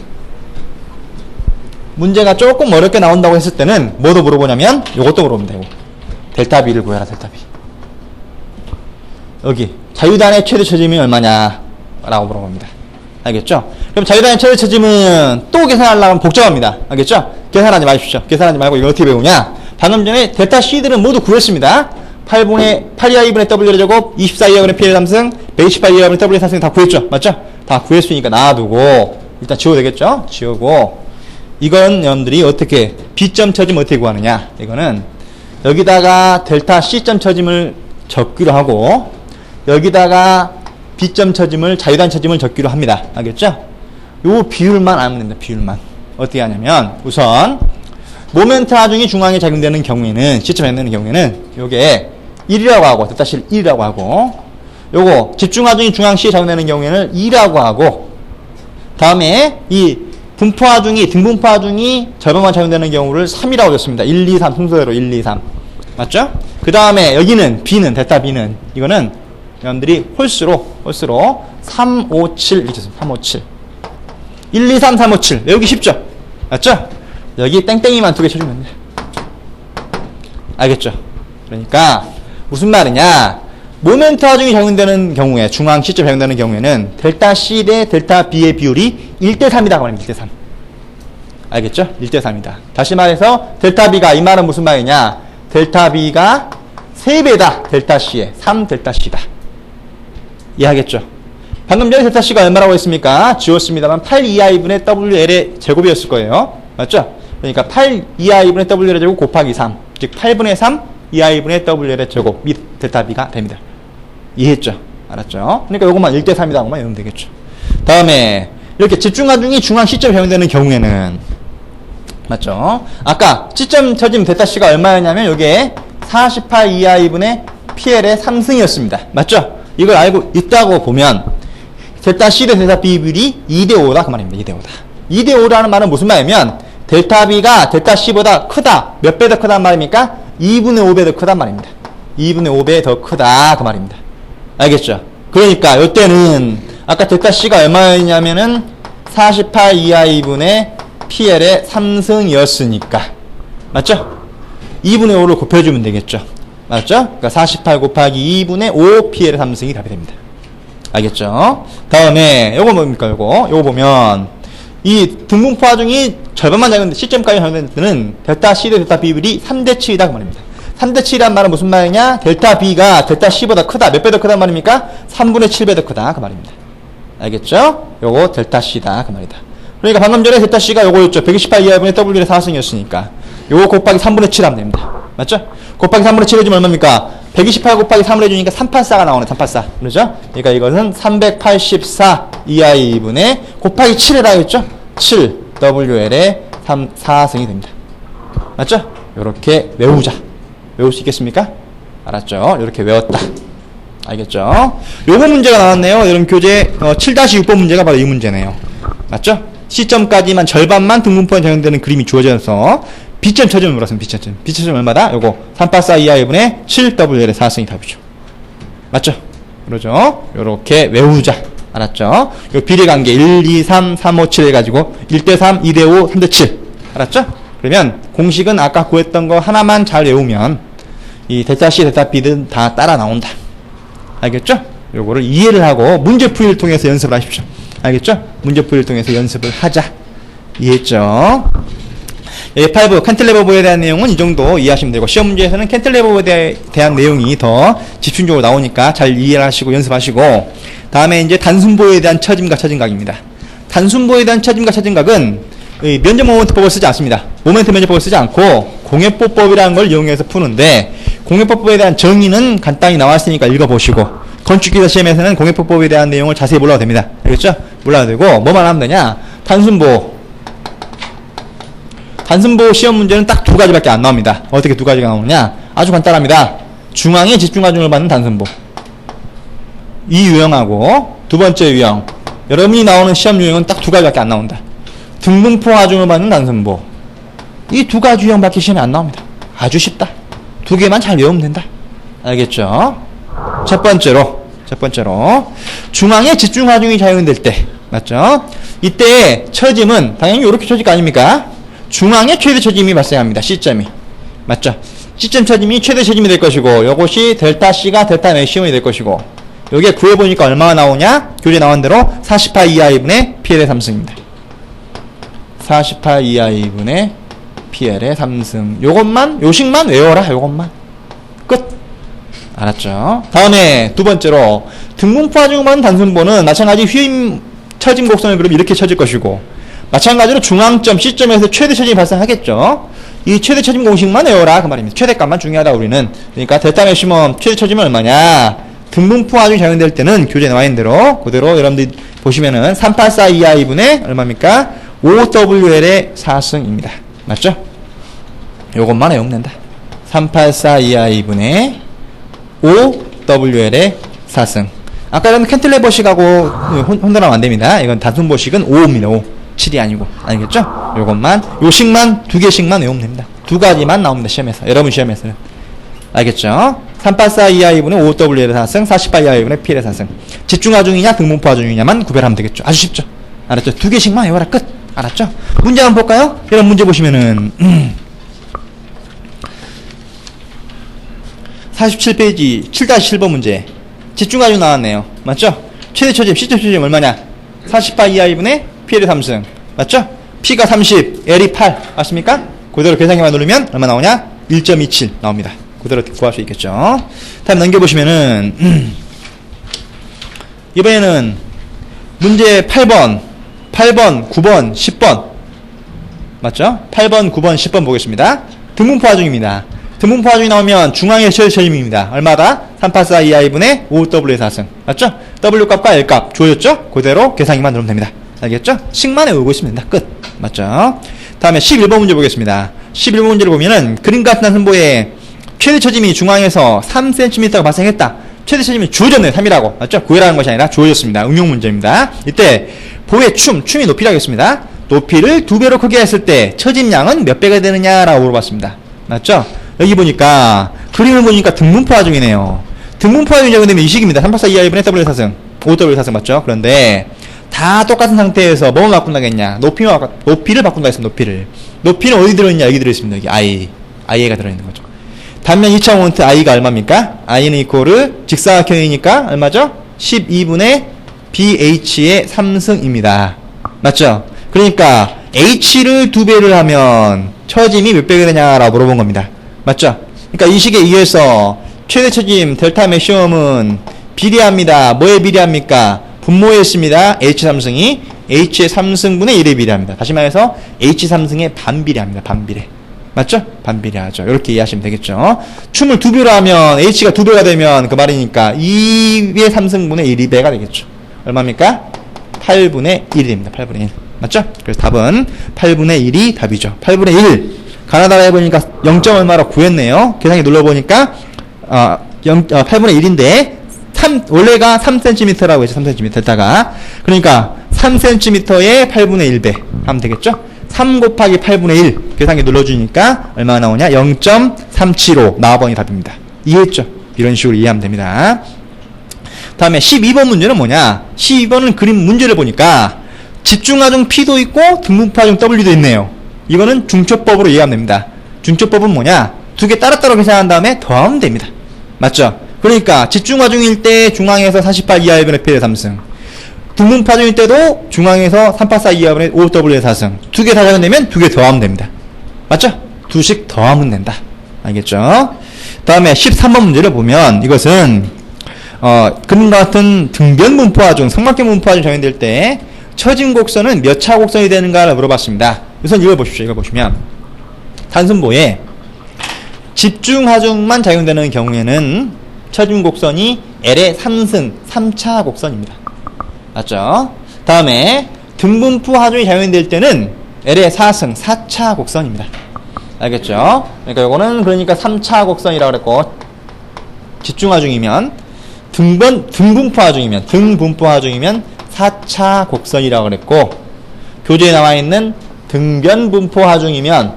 문제가 조금 어렵게 나온다고 했을 때는 뭐도 물어보냐면 이것도 물어보면 되고 델타 B를 구해라. 델타 B. 여기 자유단의 최대 처짐이 얼마냐? 라고 물어봅니다. 알겠죠? 그럼 자유단의 최대 처짐은 또 계산하려면 복잡합니다. 알겠죠? 계산하지 마십시오. 계산하지 말고 이거 어떻게 배우냐? 방금 전에 델타 C들은 모두 구했습니다. 8EI분의 W의 제곱, 24EI분의 P의 3승, 128EI분의 W의 4승 다 구했죠? 맞죠? 다 구했으니까 놔두고 일단 지워도 되겠죠? 지우고 이건 여러분들이 어떻게 B점 처짐 어떻게 구하느냐? 이거는 여기다가 델타 C점 처짐을 적기로 하고 여기다가 B점 처짐을 자유단 처짐을 적기로 합니다. 알겠죠? 요 비율만 알면 됩니다. 비율만. 어떻게 하냐면 우선 모멘트 하중이 중앙에 작용되는 경우에는 시점에 되는 경우에는 요게 1이라고 하고 ΔC 1이라고 하고 요거 집중 하중이 중앙 C에 작용되는 경우에는 2라고 하고 다음에 이 분포 하중이 등분포 하중이 절반만 작용되는 경우를 3이라고 줬습니다. 1, 2, 3 순서대로 1, 2, 3 맞죠? 그 다음에 여기는 B는 ΔB는 이거는 여러분들이 홀수로 3, 5, 7 이렇게 씁니다. 3, 5, 7 1, 2, 3, 3, 5, 7 외우기 쉽죠? 맞죠? 여기 땡땡이만 2개 쳐주면 돼. 알겠죠? 그러니까 무슨 말이냐? 모멘트 하중이 적용되는 경우에 중앙 시점 적용되는 경우에는 델타 C 대 델타 B의 비율이 1대 3이다 말입니다. 1대 3. 알겠죠? 1대 3이다. 다시 말해서 델타 B가 이 말은 무슨 말이냐? 델타 B가 3배다. 델타 C에 3 델타 C다. 이해하겠죠? 방금 전에 델타 C가 얼마라고 했습니까? 지웠습니다만 8 2i분의 WL의 제곱이었을 거예요. 맞죠? 그러니까 8 2i분의 WL의 제곱 곱하기 3. 즉 8분의 3 2i분의 WL의 제곱 및 델타 B가 됩니다. 이해했죠? 알았죠? 그러니까 요것만 1대 3이다고만 외우면 되겠죠. 다음에 이렇게 집중하중이 중앙 시점에 적용되는 경우에는 맞죠? 아까 시점 처짐 델타 C가 얼마였냐면 요게 48 2i분의 PL의 3승이었습니다. 맞죠? 이걸 알고 있다고 보면 델타 C 대 델타 B 비율이 2대 5다 그 말입니다. 2대 5다. 2대 5라는 말은 무슨 말이냐면 델타 B가 델타 C보다 크다. 몇 배 더 크단 말입니까? 2분의 5배 더 크단 말입니다. 2분의 5배 더 크다 그 말입니다. 알겠죠? 그러니까 이때는 아까 델타 C가 얼마였냐면은 48 2i분의 PL의 3승이었으니까 맞죠? 2분의 5를 곱해주면 되겠죠? 맞죠? 그러니까 48 곱하기 2분의 5 PL의 3승이 답이 됩니다. 알겠죠? 다음에 요거 뭡니까? 요거 보면 이 등분포 하중이 절반만 작용된 시점까지 작용된 때는 델타 C 대 델타 B 비율이 3대 7이다 그 말입니다. 3대 7이란 말은 무슨 말이냐? 델타 B가 델타 C보다 크다. 몇 배 더 크단 말입니까? 3분의 7배 더 크다 그 말입니다. 알겠죠? 요거 델타 C다 그 말이다. 그러니까 방금 전에 델타 C가 요거였죠. 128 2i분의 W의 4승이었으니까 요거 곱하기 3분의 7 하면 됩니다. 맞죠? 곱하기 3분의 7 해주면 얼마입니까? 128 곱하기 3을 해주니까 384가 나오네. 384. 그렇죠? 그러니까 이것은 384 2i분의 곱하기 7에다 했죠? 7 WL의 4승이 됩니다. 맞죠? 요렇게 외우자. 외울 수 있겠습니까? 알았죠? 요렇게 외웠다. 알겠죠? 요거 문제가 나왔네요. 여러분 교재 7-6번 문제가 바로 이 문제네요. 맞죠? 시점까지만 절반만 등분포에 적용되는 그림이 주어져서 B점 쳐주면 물었습니다. B점 쳐주면. B점 쳐주면 얼마다? 요거 384 2i분의 7WL의 4승이 답이죠. 맞죠? 그러죠? 요렇게 외우자. 알았죠? 요 비례관계 1, 2, 3, 3, 5, 7 해가지고 1대 3, 2대 5, 3대 7. 알았죠? 그러면 공식은 아까 구했던 거 하나만 잘 외우면 이 델타 C, 델타 B는 다 따라 나온다. 알겠죠? 요거를 이해를 하고 문제풀이를 통해서 연습을 하십시오. 알겠죠? 문제풀이를 통해서 연습을 하자. 이해했죠? A5 캔틀레버보에 대한 내용은 이 정도 이해하시면 되고 시험 문제에서는 캔틀레버보에 대한 내용이 더 집중적으로 나오니까 잘 이해를 하시고 연습하시고 다음에 이제 단순보에 대한 처짐과 처짐각입니다. 단순보에 대한 처짐과 처짐각은 면접 모멘트법을 쓰지 않습니다. 모멘트 면접법을 쓰지 않고 공예법법이라는 걸 이용해서 푸는데 공예법법에 대한 정의는 간단히 나왔으니까 읽어보시고 건축기사 시험에서는 공예법법에 대한 내용을 자세히 몰라도 됩니다. 알겠죠? 몰라도 되고 뭐만 하면 되냐? 단순보 시험 문제는 딱 두 가지밖에 안 나옵니다. 어떻게 두 가지가 나오느냐? 아주 간단합니다. 중앙에 집중하중을 받는 단순보. 이 유형하고 두 번째 유형. 여러분이 나오는 시험 유형은 딱 두 가지밖에 안 나온다. 등분포 하중을 받는 단순보. 이 두 가지 유형밖에 시험에 안 나옵니다. 아주 쉽다. 두 개만 잘 외우면 된다. 알겠죠? 첫 번째로 중앙에 집중하중이 작용될 때 맞죠? 이때 처짐은 당연히 이렇게 처질 아닙니까? 중앙에 최대 처짐이 발생합니다. C점이 맞죠? C점 처짐이 최대 처짐이 될 것이고 이것이 델타 C가 델타 맥시멈이 될 것이고 여기에 구해보니까 얼마나 나오냐? 교재 나온 대로 48 2i분의 PL의 3승입니다. 48 2i분의 PL의 3승. 요식만 외워라. 요것만. 끝. 알았죠? 다음에 두 번째로 등분포 하중만 단순보는 마찬가지 휘임 처짐 곡선을 그리면 이렇게 쳐질 것이고 마찬가지로 중앙점 C점에서 최대 처짐이 발생하겠죠? 이 최대 처짐 공식만 외워라 그 말입니다. 최대값만 중요하다 우리는. 그러니까 델타 맥시멈 최대 처짐은 얼마냐? 등분포 하중이 적용될 때는 교재에 나와 있는 대로 그대로 여러분들 보시면은 3842i분의 얼마입니까? 5WL의 4승입니다. 맞죠? 요것만 외우면 된다. 3842i분의 5WL의 4승. 아까 여러분 캔틀레버식하고 혼돈하면 안 됩니다. 이건 단순보식은 5입니다. 5. 7이 아니고. 알겠죠? 요것만, 요식만, 두 개씩만 외우면 됩니다. 두 가지만 나옵니다. 시험에서. 여러분 시험에서는. 알겠죠? 3842i분의 5WL의 4승, 48i분의 PL의 4승. 집중하중이냐, 등분포 하중이냐만 구별하면 되겠죠. 아주 쉽죠? 알았죠? 두 개씩만 외워라. 끝. 알았죠? 문제 한번 볼까요? 이런 문제 보시면은, 47페이지 7-7번 문제. 집중하중 나왔네요. 맞죠? 최대 처짐, 시점 처짐 얼마냐? 48이하이분의 PL의 3승. 맞죠? P가 30, L이 8. 맞습니까? 그대로 계산기만 누르면 얼마 나오냐? 1.27 나옵니다. 그대로 구할 수 있겠죠? 다음 넘겨보시면은, 이번에는 문제 8번, 9번, 10번. 맞죠? 8번, 9번, 10번 보겠습니다. 등분포 하중입니다. 등분포 하중이 나오면 중앙의 최대 처짐입니다. 얼마다? 3842i분의 5W의 4승. 맞죠? W 값과 L 값 주어졌죠? 그대로 계산기만 누르면 됩니다. 알겠죠? 식만 외우고 있으면 된다. 끝. 맞죠? 다음에 11번 문제 보겠습니다. 11번 문제를 보면은 그림 같은 한선보에 최대 처짐이 중앙에서 3cm가 발생했다. 최대 처짐이 주어졌네요. 3이라고. 맞죠? 구해라는 것이 아니라 주어졌습니다. 응용 문제입니다. 이때 보의 춤이 높이라겠습니다. 높이를 2배로 크게 했을 때 처짐량은 몇 배가 되느냐라고 물어봤습니다. 맞죠? 여기 보니까 그림을 보니까 등분포 하중이네요. 등분포 하중이 적용되면 이 식입니다. 3842i분의 W의 4승, 5W의 4승 맞죠? 그런데 다 똑같은 상태에서 뭐만 바꾼다겠냐? 높이를 바꾼다 했습니다. 높이는 어디 들어있냐? 여기 들어있습니다. 여기 i가 들어있는 거죠. 단면 2차원트 i가 얼마입니까? i는 이코르 직사각형이니까 얼마죠? 12분의 bh의 3승입니다. 맞죠? 그러니까 h를 2배를 하면 처짐이 몇 배가 되냐라고 물어본 겁니다. 맞죠? 그러니까 이 식에 의해서 최대 처짐 델타 맥시멈은 비례합니다. 뭐에 비례합니까? 분모에 있습니다. h3승이 h의 3승분의 1에 비례합니다. 다시 말해서 h3승에 반비례합니다. 반비례. 맞죠? 반비례하죠. 이렇게 이해하시면 되겠죠. 춤을 2배로 하면 h가 2배가 되면 그 말이니까 2의 3승분의 1배가 되겠죠. 얼마입니까? 8분의 1이 됩니다. 8분의 1. 맞죠? 그래서 답은 8분의 1이 답이죠. 8분의 1. 가나다라 해보니까 0. 얼마로 구했네요. 계산기 눌러보니까 8분의 1인데 원래가 3cm라고 했죠. 3cm 델타가. 그러니까 3cm의 8분의 1배 하면 되겠죠? 3 곱하기 8분의 1 계산기 눌러주니까 얼마나 나오냐? 0.375 나와버니 답입니다. 이해했죠? 이런 식으로 이해하면 됩니다. 다음에 12번 문제는 뭐냐? 12번은 그림 문제를 보니까 집중하중 P도 있고 등분포하중 W도 있네요. 이거는 중첩법으로 이해하면 됩니다. 중첩법은 뭐냐? 두 개 따로따로 계산한 다음에 더하면 됩니다. 맞죠? 그러니까 집중하중일 때 중앙에서 48이하분의 P의 3승, 등분포하중일 때도 중앙에서 3842이하분의 5W의 4승. 두 개 다 적용되면 두 개 더하면 됩니다. 맞죠? 두씩 더하면 된다. 알겠죠? 다음에 13번 문제를 보면 이것은 그림과 같은 등변분포하중, 삼각형 분포하중 적용될 때 처진 곡선은 몇 차 곡선이 되는가를 물어봤습니다. 우선 이걸 보십시오. 이걸 보시면 단순보에 집중하중만 작용되는 경우에는 처진 곡선이 L의 3승, 3차 곡선입니다. 맞죠? 다음에 등분포 하중이 작용될 때는 L의 4승, 4차 곡선입니다. 알겠죠? 그러니까 요거는 그러니까 3차 곡선이라고 그랬고, 집중하중이면 등분포 하중이면 4차 곡선이라고 그랬고, 교재에 나와 있는 등변분포 하중이면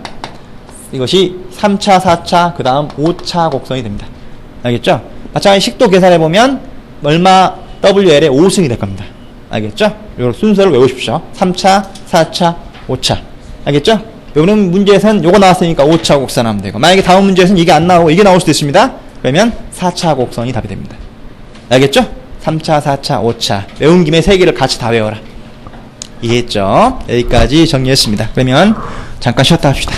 이것이 3차, 4차, 그 다음 5차 곡선이 됩니다. 알겠죠? 마찬가지 식도 계산해보면 얼마 WL의 5승이 될 겁니다. 알겠죠? 요 순서를 외우십시오. 3차, 4차, 5차. 알겠죠? 요런 문제에서는 요거 나왔으니까 5차 곡선 하면 되고, 만약에 다음 문제에서는 이게 안 나오고 이게 나올 수도 있습니다. 그러면 4차 곡선이 답이 됩니다. 알겠죠? 3차, 4차, 5차. 외운 김에 3개를 같이 다 외워라. 이해했죠? 여기까지 정리했습니다. 그러면 잠깐 쉬었다 합시다.